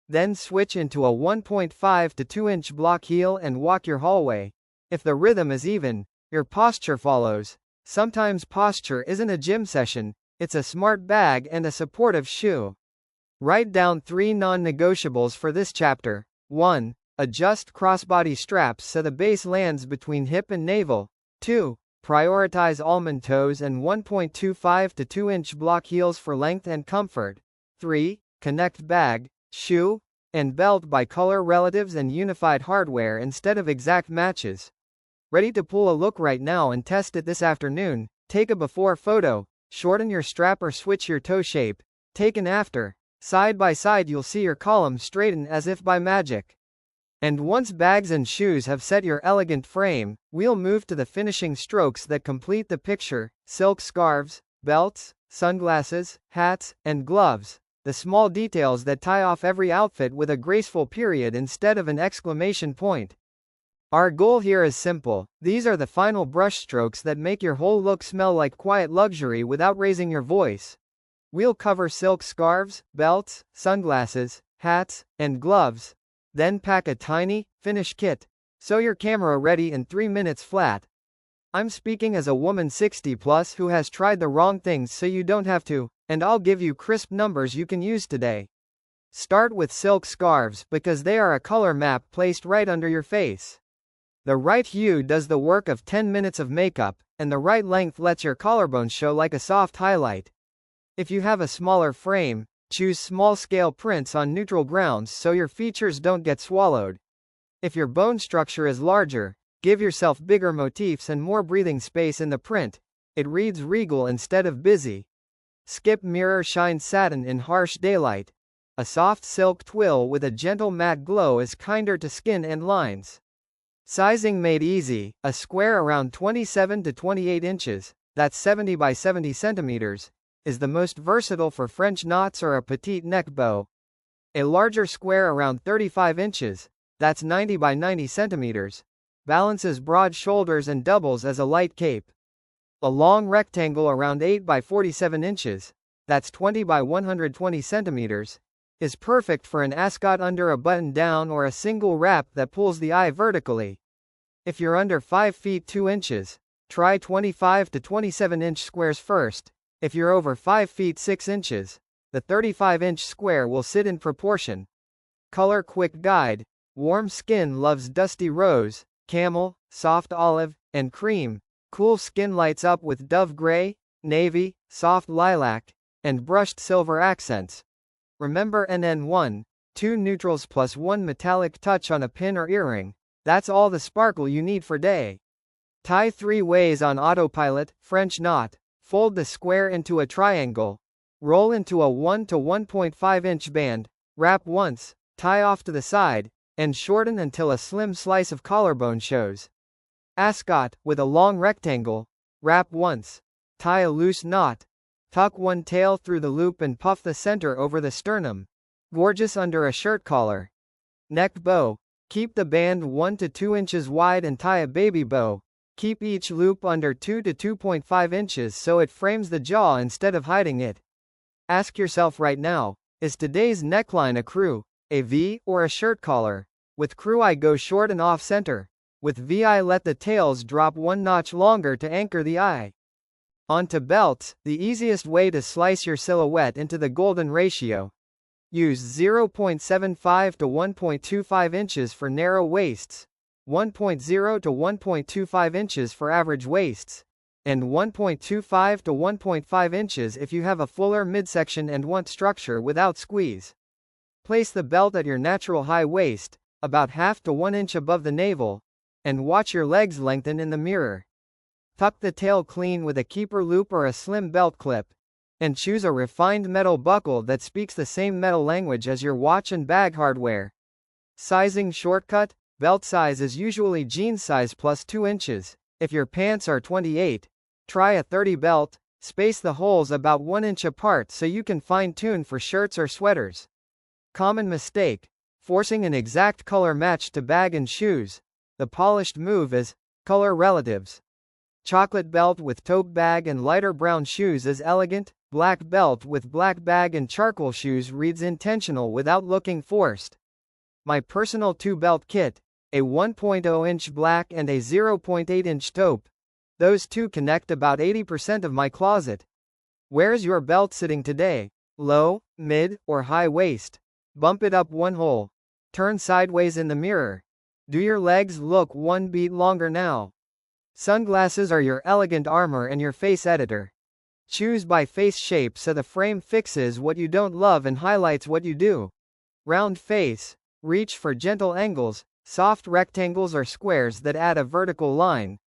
Speaker 1: Then switch into a 1.5 to 2-inch block heel and walk your hallway. If the rhythm is even, your posture follows. Sometimes posture isn't a gym session, it's a smart bag and a supportive shoe. Write down 3 non-negotiables for this chapter. 1. Adjust crossbody straps so the base lands between hip and navel. 2. Prioritize almond toes and 1.25 to 2-inch block heels for length and comfort. 3. Connect bag, shoe, and belt by color relatives and unified hardware instead of exact matches. Ready to pull a look right now and test it this afternoon? Take a before photo, shorten your strap or switch your toe shape. Take an after. Side by side you'll see your column straighten as if by magic. And once bags and shoes have set your elegant frame, we'll move to the finishing strokes that complete the picture: silk scarves, belts, sunglasses, hats, and gloves. The small details that tie off every outfit with a graceful period instead of an exclamation point. Our goal here is simple. These are the final brushstrokes that make your whole look smell like quiet luxury without raising your voice. We'll cover silk scarves, belts, sunglasses, hats, and gloves. Then pack a tiny, finished kit. Sew your camera ready in 3 minutes flat. I'm speaking as a woman 60 plus who has tried the wrong things so you don't have to, and I'll give you crisp numbers you can use today. Start with silk scarves because they are a color map placed right under your face. The right hue does the work of 10 minutes of makeup, and the right length lets your collarbone show like a soft highlight. If you have a smaller frame, choose small-scale prints on neutral grounds so your features don't get swallowed. If your bone structure is larger, give yourself bigger motifs and more breathing space in the print. It reads regal instead of busy. Skip mirror shine satin in harsh daylight. A soft silk twill with a gentle matte glow is kinder to skin and lines. Sizing made easy: a square around 27 to 28 inches, that's 70 by 70 centimeters, is the most versatile for French knots or a petite neck bow. A larger square around 35 inches, that's 90 by 90 centimeters, balances broad shoulders and doubles as a light cape. A long rectangle around 8 by 47 inches, that's 20 by 120 centimeters, is perfect for an ascot under a button-down or a single wrap that pulls the eye vertically. If you're under 5 feet 2 inches, try 25 to 27-inch squares first. If you're over 5 feet 6 inches, the 35-inch square will sit in proportion. Color quick guide: warm skin loves dusty rose, camel, soft olive, and cream. Cool skin lights up with dove gray, navy, soft lilac, and brushed silver accents. Remember NN1, 2 neutrals plus 1 metallic touch on a pin or earring. That's all the sparkle you need for day. Tie 3 ways on autopilot: French knot. Fold the square into a triangle. Roll into a 1 to 1.5 inch band. Wrap once, tie off to the side, and shorten until a slim slice of collarbone shows. Ascot, with a long rectangle. Wrap once. Tie a loose knot. Tuck one tail through the loop and puff the center over the sternum. Gorgeous under a shirt collar. Neck bow. Keep the band 1 to 2 inches wide and tie a baby bow. Keep each loop under 2 to 2.5 inches so it frames the jaw instead of hiding it. Ask yourself right now, is today's neckline a crew, a V, or a shirt collar? With crew I go short and off-center. With V I let the tails drop 1 notch longer to anchor the eye. On to belts, the easiest way to slice your silhouette into the golden ratio. Use 0.75 to 1.25 inches for narrow waists, 1.0 to 1.25 inches for average waists, and 1.25 to 1.5 inches if you have a fuller midsection and want structure without squeeze. Place the belt at your natural high waist, about half to 1 inch above the navel, and watch your legs lengthen in the mirror. Tuck the tail clean with a keeper loop or a slim belt clip, and choose a refined metal buckle that speaks the same metal language as your watch and bag hardware. Sizing shortcut: belt size is usually jeans size plus 2 inches. If your pants are 28, try a 30 belt. Space the holes about 1 inch apart so you can fine-tune for shirts or sweaters. Common mistake: forcing an exact color match to bag and shoes. The polished move is color relatives. Chocolate belt with tote bag and lighter brown shoes is elegant, Black belt with black bag and charcoal shoes reads intentional without looking forced. My personal 2-belt kit, a 1.0-inch black and a 0.8-inch taupe. Those two connect about 80% of my closet. Where's your belt sitting today? Low, mid, or high waist? Bump it up one hole. Turn sideways in the mirror. Do your legs look one beat longer now? Sunglasses are your elegant armor and your face editor. Choose by face shape so the frame fixes what you don't love and highlights what you do. Round face. Reach for gentle angles, soft rectangles or squares that add a vertical line.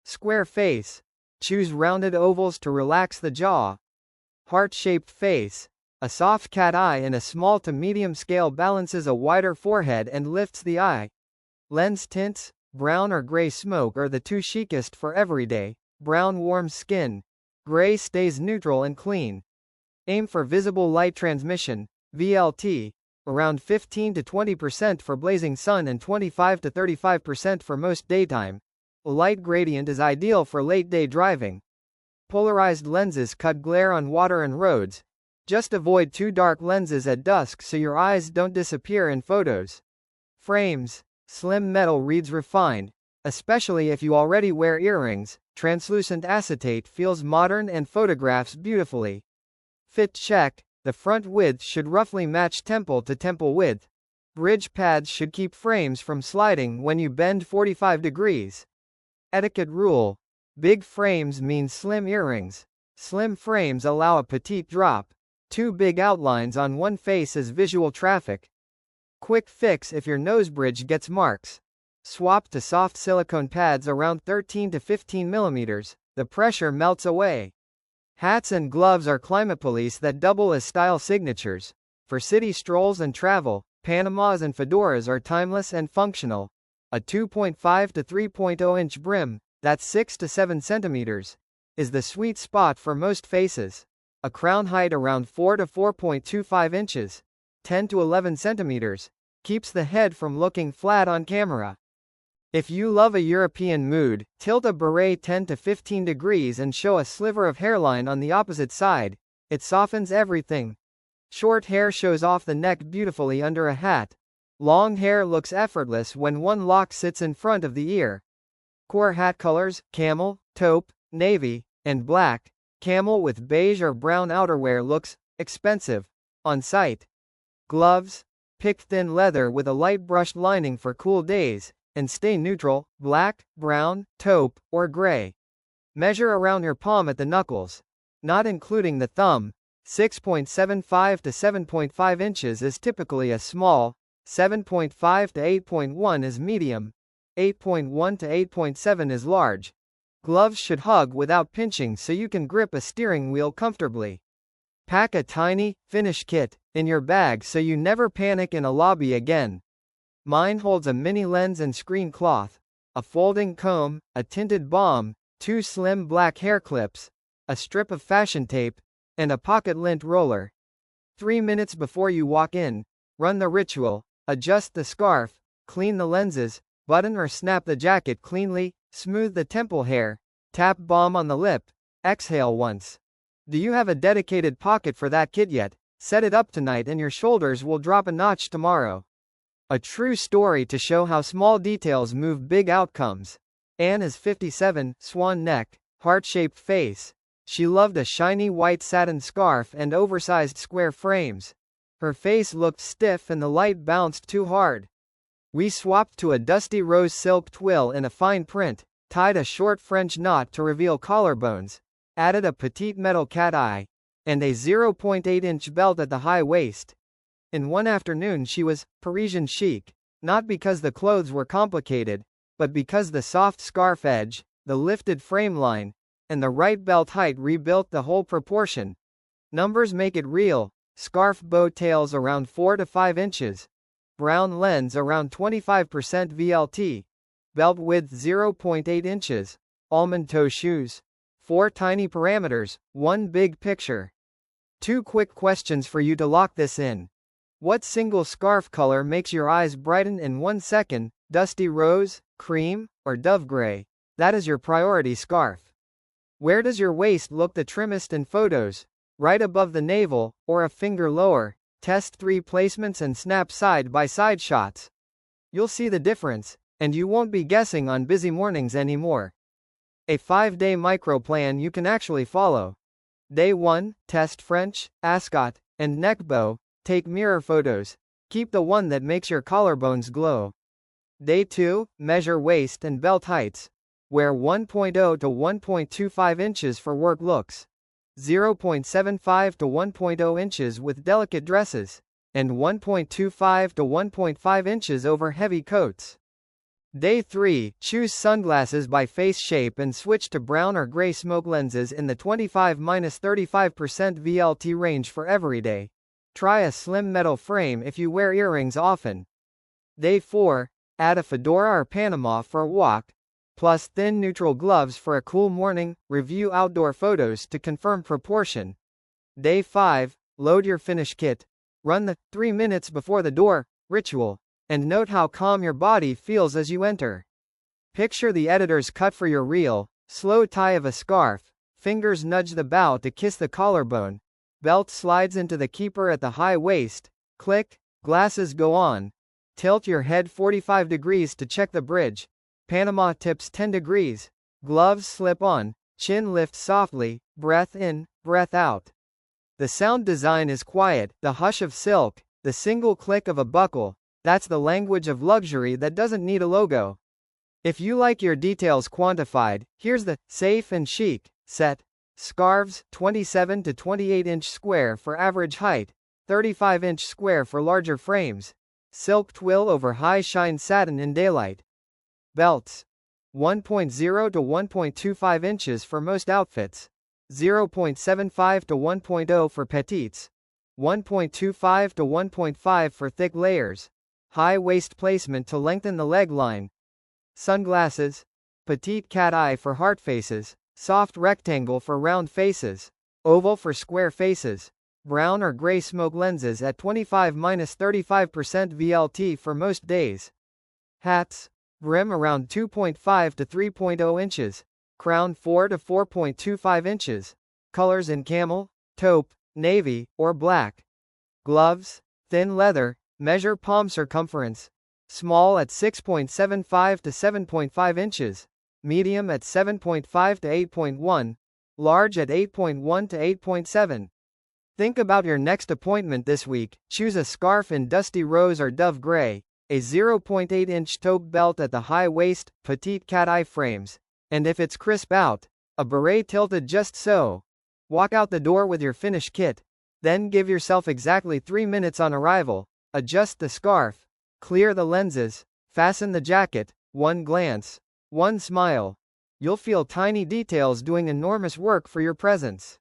Speaker 1: Square face. Choose rounded ovals to relax the jaw. Heart-shaped face. A soft cat eye and a small to medium scale balances a wider forehead and lifts the eye. Lens tints, brown or gray smoke are the two chicest for everyday. Brown warms skin. Gray stays neutral and clean. Aim for visible light transmission, VLT, around 15 to 20% for blazing sun and 25 to 35% for most daytime. A light gradient is ideal for late-day driving. Polarized lenses cut glare on water and roads. Just avoid too dark lenses at dusk so your eyes don't disappear in photos. Frames. Slim metal reads refined, especially if you already wear earrings. Translucent acetate feels modern and photographs beautifully. Fit check. The front width should roughly match temple to temple width. Bridge pads should keep frames from sliding when you bend 45 degrees. Etiquette rule. Big frames mean slim earrings. Slim frames allow a petite drop. Too big outlines on one face is visual traffic. Quick fix if your nose bridge gets marks. Swap to soft silicone pads around 13 to 15 millimeters. The pressure melts away. Hats and gloves are climate police that double as style signatures. For city strolls and travel, Panamas and fedoras are timeless and functional. A 2.5 to 3.0-inch brim, that's 6 to 7 centimeters, is the sweet spot for most faces. A crown height around 4 to 4.25 inches, 10 to 11 centimeters, keeps the head from looking flat on camera. If you love a European mood, tilt a beret 10 to 15 degrees and show a sliver of hairline on the opposite side. It softens everything. Short hair shows off the neck beautifully under a hat. Long hair looks effortless when one lock sits in front of the ear. Core hat colors: camel, taupe, navy, and black. Camel with beige or brown outerwear looks expensive on site. Gloves: pick thin leather with a light brushed lining for cool days, and stay neutral, black, brown, taupe, or gray. Measure around your palm at the knuckles, not including the thumb. 6.75 to 7.5 inches is typically a small, 7.5 to 8.1 is medium, 8.1 to 8.7 is large. Gloves should hug without pinching so you can grip a steering wheel comfortably. Pack a tiny, finish kit in your bag so you never panic in a lobby again. Mine holds a mini lens and screen cloth, a folding comb, a tinted balm, 2 slim black hair clips, a strip of fashion tape, and a pocket lint roller. 3 minutes before you walk in, run the ritual, adjust the scarf, clean the lenses, button or snap the jacket cleanly, smooth the temple hair, tap balm on the lip, exhale once. Do you have a dedicated pocket for that kit yet? Set it up tonight and your shoulders will drop a notch tomorrow. A true story to show how small details move big outcomes. Anne is 57, swan neck, heart-shaped face. She loved a shiny white satin scarf and oversized square frames. Her face looked stiff and the light bounced too hard. We swapped to a dusty rose silk twill in a fine print, tied a short French knot to reveal collarbones, added a petite metal cat eye, and a 0.8-inch belt at the high waist. In one afternoon she was Parisian chic, not because the clothes were complicated, but because the soft scarf edge, the lifted frame line, and the right belt height rebuilt the whole proportion. Numbers make it real. Scarf bow tails around 4 to 5 inches. Brown lens around 25% VLT. Belt width 0.8 inches. Almond-toe shoes. 4 tiny parameters, 1 big picture. 2 quick questions for you to lock this in. What single scarf color makes your eyes brighten in 1 second? Dusty rose, cream, or dove gray? That is your priority scarf. Where does your waist look the trimmest in photos? right above the navel, or a finger lower. Test 3 placements and snap side-by-side shots. You'll see the difference, and you won't be guessing on busy mornings anymore. A 5-day micro plan you can actually follow. Day 1, test French, ascot, and neck bow. Take mirror photos. Keep the one that makes your collarbones glow. Day 2, measure waist and belt heights. Wear 1.0 to 1.25 inches for work looks, 0.75 to 1.0 inches with delicate dresses, and 1.25 to 1.5 inches over heavy coats. Day 3, choose sunglasses by face shape and switch to brown or gray smoke lenses in the 25–35% VLT range for everyday. Try a slim metal frame if you wear earrings often. Day 4, add a fedora or Panama for a walk, plus thin neutral gloves for a cool morning. Review outdoor photos to confirm proportion. Day 5, load your finish kit. Run the 3 minutes before the door ritual, and note how calm your body feels as you enter. Picture the editor's cut for your reel: slow tie of a scarf, fingers nudge the bow to kiss the collarbone, belt slides into the keeper at the high waist, click, glasses go on, tilt your head 45 degrees to check the bridge, Panama tips 10 degrees, gloves slip on, chin lifts softly, breath in, breath out. The sound design is quiet, the hush of silk, the single click of a buckle. That's the language of luxury that doesn't need a logo. If you like your details quantified, here's the safe and chic set. Scarves, 27 to 28 inch square for average height, 35 inch square for larger frames. Silk twill over high shine satin in daylight. Belts, 1.0 to 1.25 inches for most outfits, 0.75 to 1.0 for petites, 1.25 to 1.5 for thick layers. High waist placement to lengthen the leg line. Sunglasses, petite cat eye for heart faces, soft rectangle for round faces, oval for square faces, brown or gray smoke lenses at 25–35% VLT for most days. Hats, brim around 2.5 to 3.0 inches, crown 4 to 4.25 inches, colors in camel, taupe, navy, or black. Gloves, thin leather, measure palm circumference. Small at 6.75 to 7.5 inches, medium at 7.5 to 8.1, large at 8.1 to 8.7. Think about your next appointment this week. Choose a scarf in dusty rose or dove gray, a 0.8 inch taupe belt at the high waist, petite cat eye frames, and if it's crisp out, a beret tilted just so. Walk out the door with your finished kit, then give yourself exactly 3 minutes on arrival. Adjust the scarf, clear the lenses, fasten the jacket, one glance, one smile. You'll feel tiny details doing enormous work for your presence.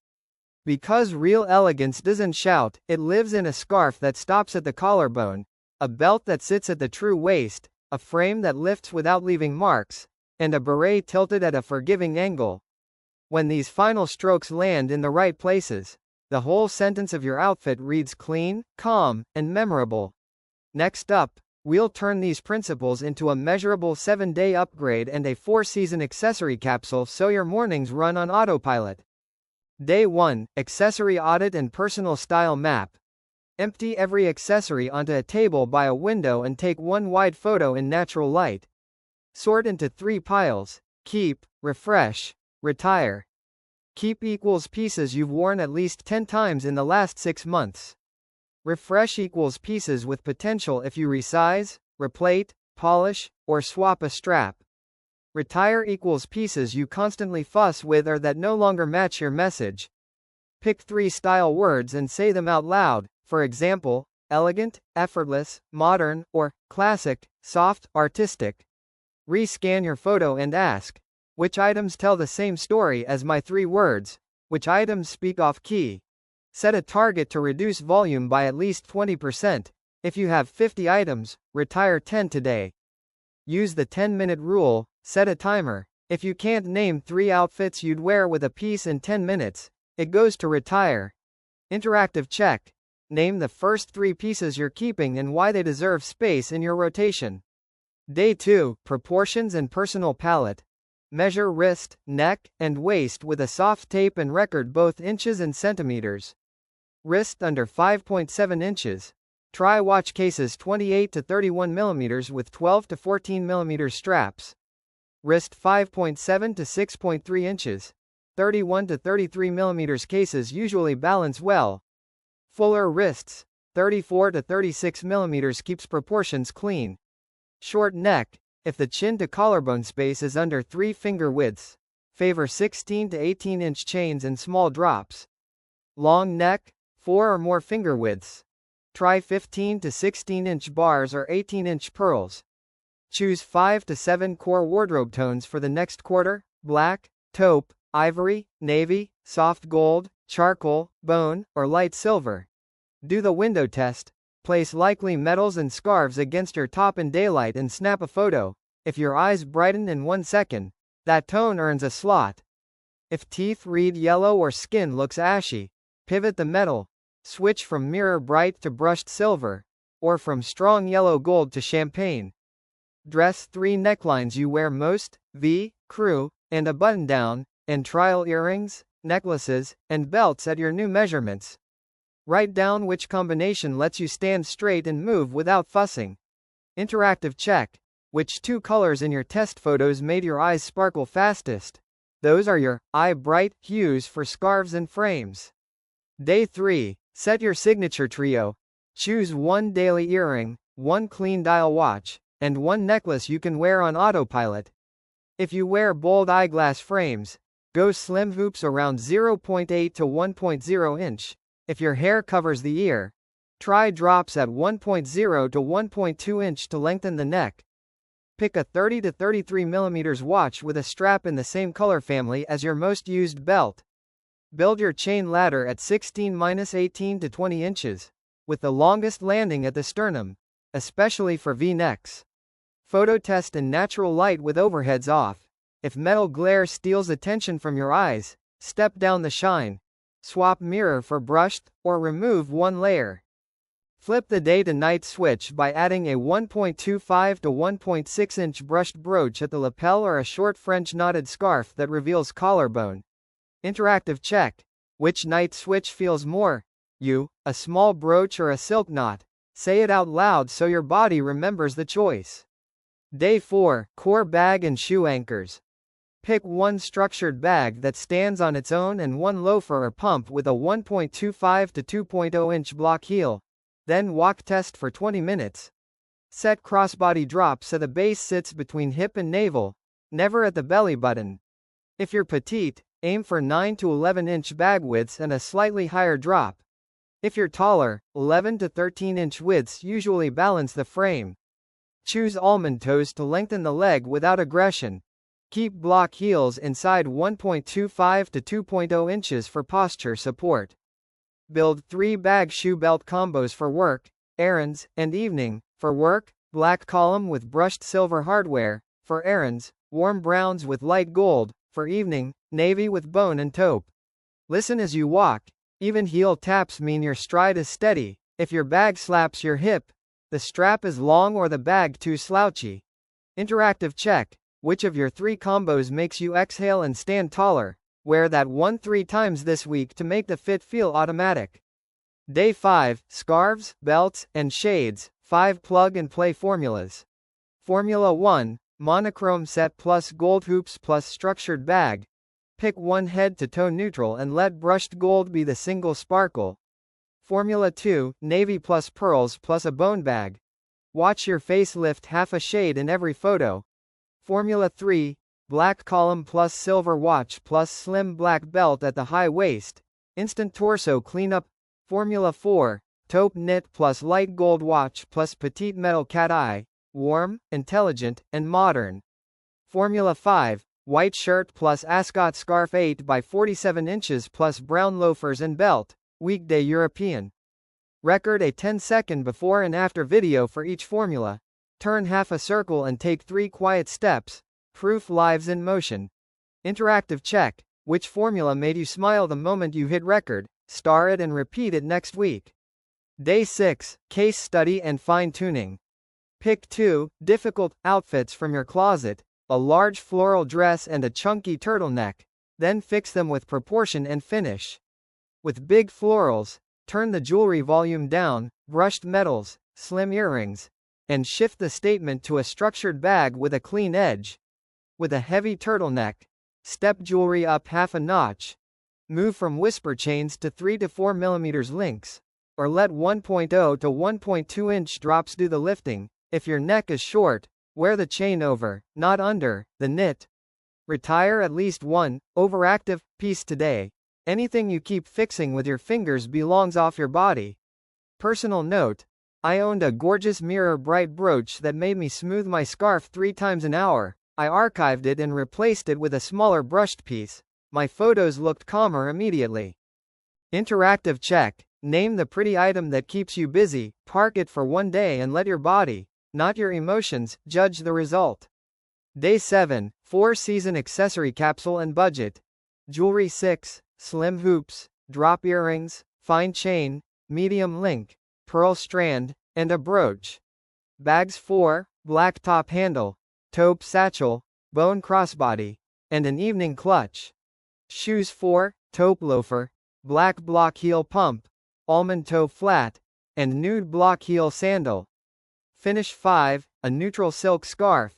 Speaker 1: Because real elegance doesn't shout, it lives in a scarf that stops at the collarbone, a belt that sits at the true waist, a frame that lifts without leaving marks, and a beret tilted at a forgiving angle. When these final strokes land in the right places, the whole sentence of your outfit reads clean, calm, and memorable. Next up, we'll turn these principles into a measurable 7-day upgrade and a 4-season accessory capsule so your mornings run on autopilot. Day 1, Accessory Audit and Personal Style Map. Empty every accessory onto a table by a window and take one wide photo in natural light. Sort into 3 piles: keep, refresh, retire. Keep equals pieces you've worn at least 10 times in the last 6 months. Refresh equals pieces with potential if you resize, replate, polish, or swap a strap. Retire equals pieces you constantly fuss with or that no longer match your message. Pick 3 style words and say them out loud, for example, elegant, effortless, modern, or classic, soft, artistic. Re-scan your photo and ask, which items tell the same story as my 3 words? Which items speak off-key? Set a target to reduce volume by at least 20%. If you have 50 items, retire 10 today. Use the 10-minute rule. Set a timer. If you can't name 3 outfits you'd wear with a piece in 10 minutes, it goes to retire. Interactive check. Name the first 3 pieces you're keeping and why they deserve space in your rotation. Day 2, Proportions and Personal Palette. Measure wrist, neck, and waist with a soft tape and record both inches and centimeters. Wrist under 5.7 inches. Try watch cases 28 to 31 mm with 12 to 14 mm straps. Wrist 5.7 to 6.3 inches. 31 to 33 mm cases usually balance well. Fuller wrists. 34 to 36 mm keeps proportions clean. Short neck. If the chin to collarbone space is under 3 finger widths, favor 16 to 18 inch chains and small drops. Long neck. 4 or more finger widths. Try 15 to 16 inch bars or 18 inch pearls. Choose 5 to 7 core wardrobe tones for the next quarter: black, taupe, ivory, navy, soft gold, charcoal, bone, or light silver. Do the window test. Place likely metals and scarves against your top in daylight and snap a photo. If your eyes brighten in 1 second, that tone earns a slot. If teeth read yellow or skin looks ashy, pivot the metal. Switch from mirror bright to brushed silver, or from strong yellow gold to champagne. Dress 3 necklines you wear most: V, crew, and a button down, and trial earrings, necklaces, and belts at your new measurements. Write down which combination lets you stand straight and move without fussing. Interactive check. Which 2 colors in your test photos made your eyes sparkle fastest? Those are your eye bright hues for scarves and frames. Day 3. Set your signature trio. Choose 1 daily earring, 1 clean dial watch, and 1 necklace you can wear on autopilot. If you wear bold eyeglass frames, go slim hoops around 0.8 to 1.0 inch. If your hair covers the ear, try drops at 1.0 to 1.2 inch to lengthen the neck. Pick a 30 to 33 mm watch with a strap in the same color family as your most used belt. Build your chain ladder at 16-18 to 20 inches, with the longest landing at the sternum, especially for V-necks. Photo test in natural light with overheads off. If metal glare steals attention from your eyes, step down the shine. Swap mirror for brushed, or remove 1 layer. Flip the day to night switch by adding a 1.25 to 1.6 inch brushed brooch at the lapel or a short French knotted scarf that reveals collarbone. Interactive check. Which night switch feels more you, a small brooch or a silk knot? Say it out loud so your body remembers the choice. Day 4. Core bag and shoe anchors. Pick 1 structured bag that stands on its own and 1 loafer or pump with a 1.25 to 2.0 inch block heel. Then walk test for 20 minutes. Set crossbody drop so the base sits between hip and navel, never at the belly button. If you're petite, aim for 9 to 11 inch bag widths and a slightly higher drop. If you're taller, 11 to 13 inch widths usually balance the frame. Choose almond toes to lengthen the leg without aggression. Keep block heels inside 1.25 to 2.0 inches for posture support. Build 3 bag shoe belt combos for work, errands, and evening. For work, black column with brushed silver hardware. For errands, warm browns with light gold. For evening, navy with bone and taupe. Listen as you walk. Even heel taps mean your stride is steady. If your bag slaps your hip, the strap is long or the bag too slouchy. Interactive check. Which of your 3 combos makes you exhale and stand taller? Wear that one 3 times this week to make the fit feel automatic. Day 5. Scarves, belts, and shades. 5 plug-and-play formulas. Formula 1. Monochrome set plus gold hoops plus structured bag. Pick 1 head-to-toe neutral and let brushed gold be the single sparkle. Formula 2. Navy plus pearls plus a bone bag. Watch your face lift half a shade in every photo. Formula 3. Black column plus silver watch plus slim black belt at the high waist. Instant torso cleanup. Formula 4. Taupe knit plus light gold watch plus petite metal cat eye. Warm, intelligent, and modern. Formula 5. White shirt plus ascot scarf 8 by 47 inches plus brown loafers and belt. Weekday European. Record a 10-second before and after video for each formula. Turn half a circle and take 3 quiet steps. Proof lives in motion. Interactive check. Which formula made you smile the moment you hit record? Star it and repeat it next week. Day 6. Case study and fine-tuning. Pick 2 difficult outfits from your closet, a large floral dress and a chunky turtleneck, then fix them with proportion and finish. With big florals, turn the jewelry volume down, brushed metals, slim earrings, and shift the statement to a structured bag with a clean edge. With a heavy turtleneck, step jewelry up half a notch. Move from whisper chains to 3 to 4 mm links, or let 1.0 to 1.2 inch drops do the lifting. If your neck is short, wear the chain over, not under, the knit. Retire at least one overactive piece today. Anything you keep fixing with your fingers belongs off your body. Personal note: I owned a gorgeous mirror bright brooch that made me smooth my scarf 3 times an hour. I archived it and replaced it with a smaller brushed piece. My photos looked calmer immediately. Interactive check: name the pretty item that keeps you busy, park it for one day and let your body, not your emotions, judge the result. Day 7, 4-season accessory capsule and budget. Jewelry 6, slim hoops, drop earrings, fine chain, medium link, pearl strand, and a brooch. Bags 4, black top handle, taupe satchel, bone crossbody, and an evening clutch. Shoes 4, taupe loafer, black block heel pump, almond-toe flat, and nude block heel sandal. Finish 5, a neutral silk scarf,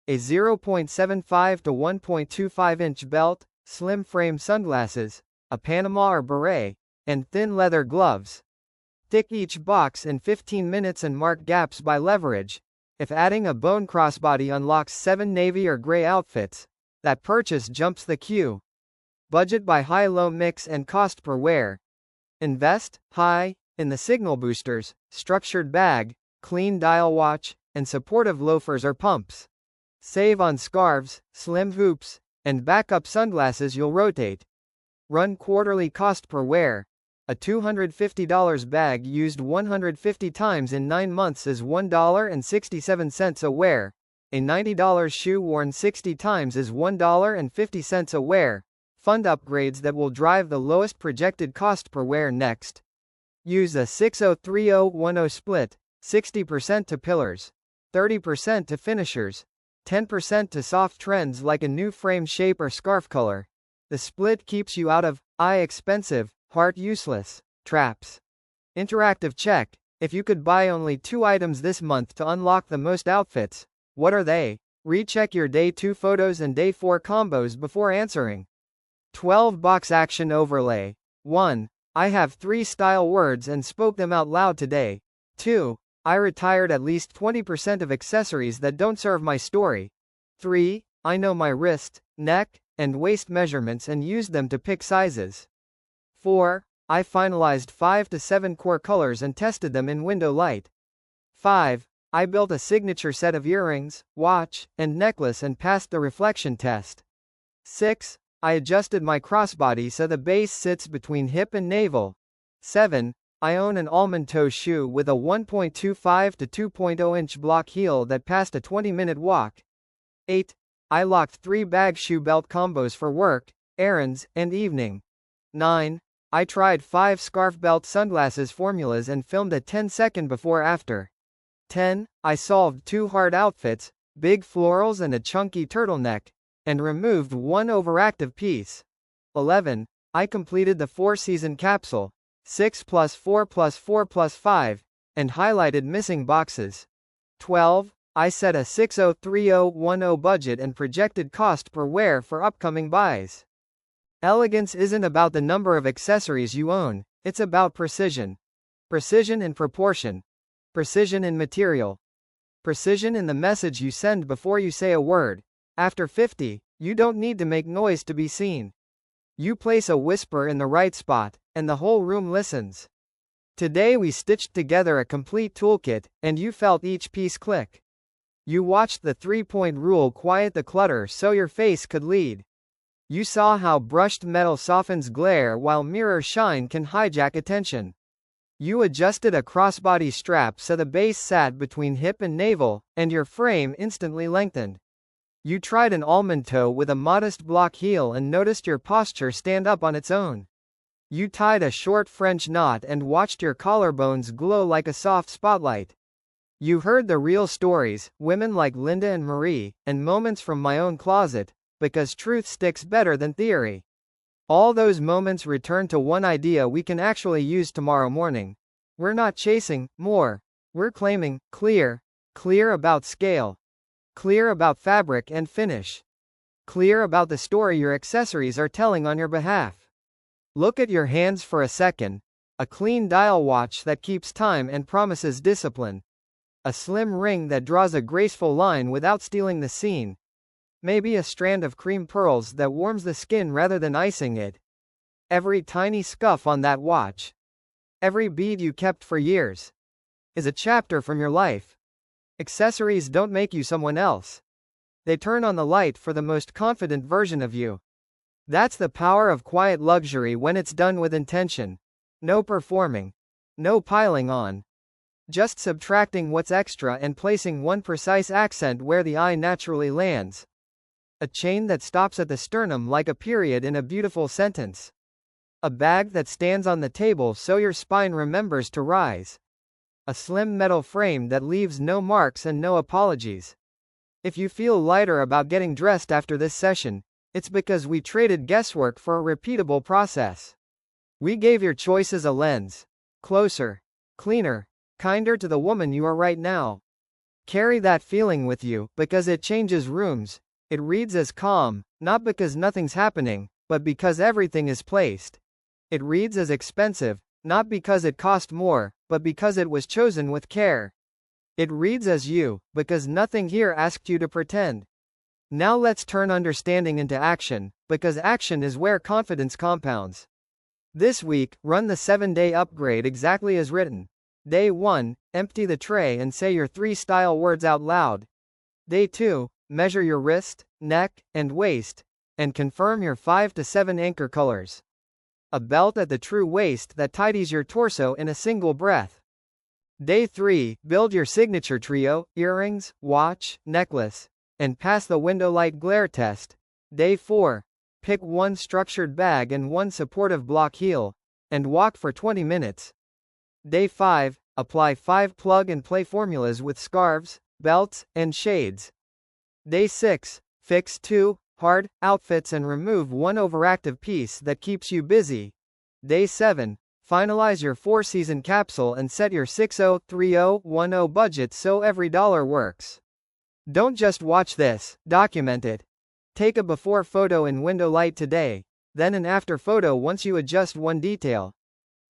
Speaker 1: a 0.75 to 1.25 inch belt, slim frame sunglasses, a Panama or beret, and thin leather gloves. Tick each box in 15 minutes and mark gaps by leverage. If adding a bone crossbody unlocks 7 navy or gray outfits, that purchase jumps the queue. Budget by high-low mix and cost per wear. Invest high in the signal boosters, structured bag, clean dial watch, and supportive loafers or pumps. Save on scarves, slim hoops, and backup sunglasses you'll rotate. Run quarterly cost per wear. A $250 bag used 150 times in 9 months is $1.67 a wear. A $90 shoe worn 60 times is $1.50 a wear. Fund upgrades that will drive the lowest projected cost per wear next. Use a 60-30-10 split, 60% to pillars, 30% to finishers, 10% to soft trends like a new frame shape or scarf color. The split keeps you out of expensive, heart useless traps. Interactive check: if you could buy only 2 items this month to unlock the most outfits, what are they? Recheck your day 2 photos and day 4 combos before answering. 12 box action overlay. 1. I have 3 style words and spoke them out loud today. 2. I retired at least 20% of accessories that don't serve my story. 3. I know my wrist, neck, and waist measurements and used them to pick sizes. 4. I finalized 5 to 7 core colors and tested them in window light. 5. I built a signature set of earrings, watch, and necklace and passed the reflection test. 6. I adjusted my crossbody so the base sits between hip and navel. 7. I own an almond-toe shoe with a 1.25 to 2.0 inch block heel that passed a 20-minute walk. 8. I locked 3 bag shoe belt combos for work, errands, and evening. 9. I tried 5 scarf belt sunglasses formulas and filmed a 10-second before-after. 10. I solved 2 hard outfits, big florals and a chunky turtleneck, and removed 1 overactive piece. 11. I completed the 4-season capsule, 6 plus 4 plus 4 plus 5, and highlighted missing boxes. 12. I set a 60-30-10 budget and projected cost per wear for upcoming buys. Elegance isn't about the number of accessories you own, it's about precision. Precision in proportion. Precision in material. Precision in the message you send before you say a word. After 50, you don't need to make noise to be seen. You place a whisper in the right spot, and the whole room listens. Today we stitched together a complete toolkit, and you felt each piece click. You watched the 3-point rule quiet the clutter so your face could lead. You saw how brushed metal softens glare while mirror shine can hijack attention. You adjusted a crossbody strap so the base sat between hip and navel, and your frame instantly lengthened. You tried an almond-toe with a modest block heel and noticed your posture stand up on its own. You tied a short French knot and watched your collarbones glow like a soft spotlight. You heard the real stories, women like Linda and Marie, and moments from my own closet, because truth sticks better than theory. All those moments return to one idea we can actually use tomorrow morning. We're not chasing more. We're claiming clear. Clear about scale. Clear about fabric and finish. Clear about the story your accessories are telling on your behalf. Look at your hands for a second. A clean dial watch that keeps time and promises discipline. A slim ring that draws a graceful line without stealing the scene. Maybe a strand of cream pearls that warms the skin rather than icing it. Every tiny scuff on that watch, every bead you kept for years, is a chapter from your life. Accessories don't make you someone else. They turn on the light for the most confident version of you. That's the power of quiet luxury when it's done with intention. No performing. No piling on. Just subtracting what's extra and placing one precise accent where the eye naturally lands. A chain that stops at the sternum like a period in a beautiful sentence. A bag that stands on the table so your spine remembers to rise. A slim metal frame that leaves no marks and no apologies. If you feel lighter about getting dressed after this session, it's because we traded guesswork for a repeatable process. We gave your choices a lens. Closer. Cleaner. Kinder to the woman you are right now. Carry that feeling with you, because it changes rooms. It reads as calm, not because nothing's happening, but because everything is placed. It reads as expensive, not because it cost more, but because it was chosen with care. It reads as you, because nothing here asked you to pretend. Now let's turn understanding into action, because action is where confidence compounds. This week, run the 7-day upgrade exactly as written. Day 1, empty the tray and say your 3 style words out loud. Day 2, measure your wrist, neck, and waist, and confirm your 5 to 7 anchor colors. A belt at the true waist that tidies your torso in a single breath. Day 3, build your signature trio, earrings, watch, necklace, and pass the window light glare test. Day 4, pick one structured bag and one supportive block heel, and walk for 20 minutes. Day 5, apply 5 plug-and-play formulas with scarves, belts, and shades. Day 6, fix 2 hard outfits and remove one overactive piece that keeps you busy. Day 7, finalize your 4-season capsule and set your 60-30-10 budget so every dollar works. Don't just watch this, document it. Take a before photo in window light today, then an after photo once you adjust one detail.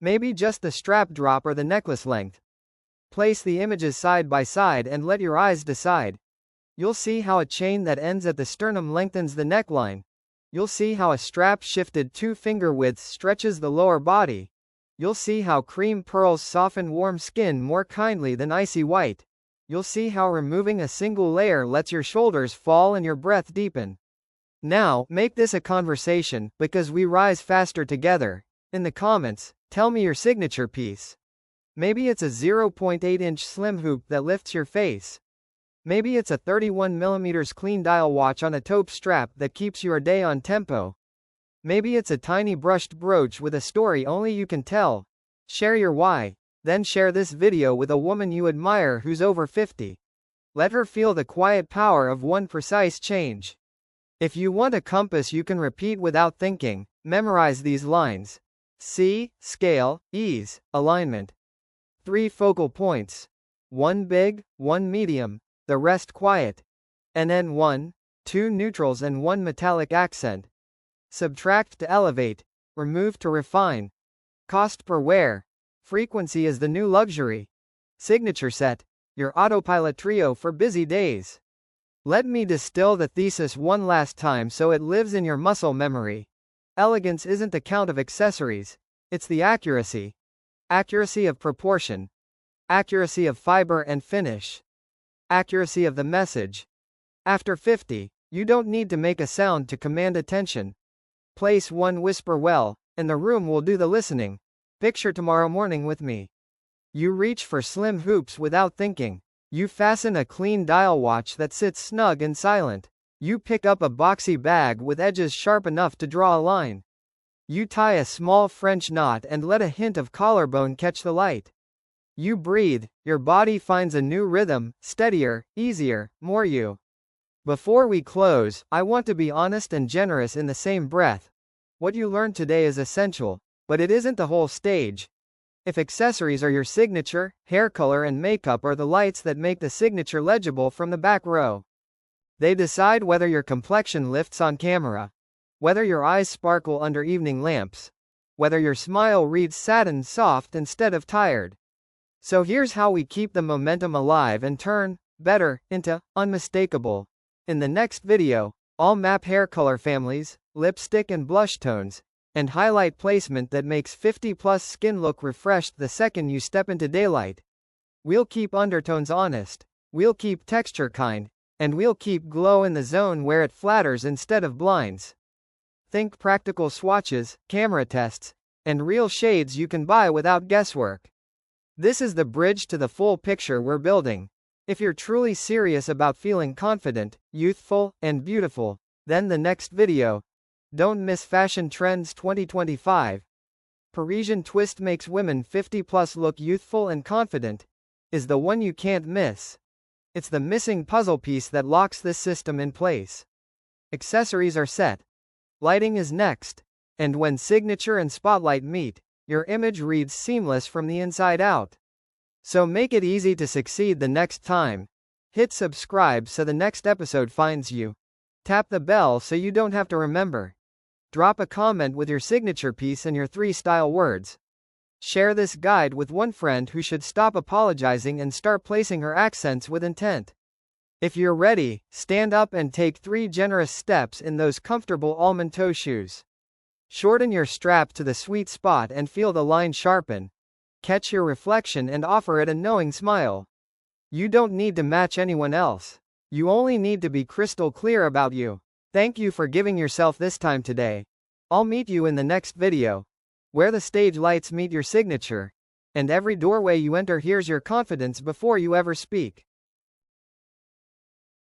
Speaker 1: Maybe just the strap drop or the necklace length. Place the images side by side and let your eyes decide. You'll see how a chain that ends at the sternum lengthens the neckline. You'll see how a strap shifted 2 finger widths stretches the lower body. You'll see how cream pearls soften warm skin more kindly than icy white. You'll see how removing a single layer lets your shoulders fall and your breath deepen. Now, make this a conversation, because we rise faster together. In the comments, tell me your signature piece. Maybe it's a 0.8-inch slim hoop that lifts your face. Maybe it's a 31mm clean dial watch on a taupe strap that keeps your day on tempo. Maybe it's a tiny brushed brooch with a story only you can tell. Share your why. Then share this video with a woman you admire who's over 50. Let her feel the quiet power of one precise change. If you want a compass you can repeat without thinking, memorize these lines. C, scale, ease, alignment. 3 focal points. 1 big, 1 medium, the rest quiet. And then 1, 2 neutrals and 1 metallic accent. Subtract to elevate. Remove to refine. Cost per wear. Frequency is the new luxury. Signature set. Your autopilot trio for busy days. Let me distill the thesis one last time so it lives in your muscle memory. Elegance isn't the count of accessories. It's the accuracy. Accuracy of proportion. Accuracy of fiber and finish. Accuracy of the message. After 50, you don't need to make a sound to command attention. Place one whisper well, and the room will do the listening. Picture tomorrow morning with me. You reach for slim hoops without thinking. You fasten a clean dial watch that sits snug and silent. You pick up a boxy bag with edges sharp enough to draw a line. You tie a small French knot and let a hint of collarbone catch the light. You breathe, your body finds a new rhythm, steadier, easier, more you. Before we close, I want to be honest and generous in the same breath. What you learned today is essential, but it isn't the whole stage. If accessories are your signature, hair color and makeup are the lights that make the signature legible from the back row. They decide whether your complexion lifts on camera, whether your eyes sparkle under evening lamps, whether your smile reads satin soft instead of tired. So here's how we keep the momentum alive and turn better into unmistakable. In the next video, I'll map hair color families, lipstick and blush tones, and highlight placement that makes 50+ skin look refreshed the second you step into daylight. We'll keep undertones honest, we'll keep texture kind, and we'll keep glow in the zone where it flatters instead of blinds. Think practical swatches, camera tests, and real shades you can buy without guesswork. This is the bridge to the full picture we're building. If you're truly serious about feeling confident, youthful, and beautiful, then the next video. Don't miss Fashion Trends 2025. Parisian twist makes women 50+ look youthful and confident, is the one you can't miss. It's the missing puzzle piece that locks this system in place. Accessories are set. Lighting is next. And when signature and spotlight meet, your image reads seamless from the inside out. So make it easy to succeed the next time. Hit subscribe so the next episode finds you. Tap the bell so you don't have to remember. Drop a comment with your signature piece and your 3 style words. Share this guide with one friend who should stop apologizing and start placing her accents with intent. If you're ready, stand up and take 3 generous steps in those comfortable almond-toe shoes. Shorten your strap to the sweet spot and feel the line sharpen. Catch your reflection and offer it a knowing smile. You don't need to match anyone else. You only need to be crystal clear about you. Thank you for giving yourself this time today. I'll meet you in the next video, where the stage lights meet your signature, and every doorway you enter hears your confidence before you ever speak.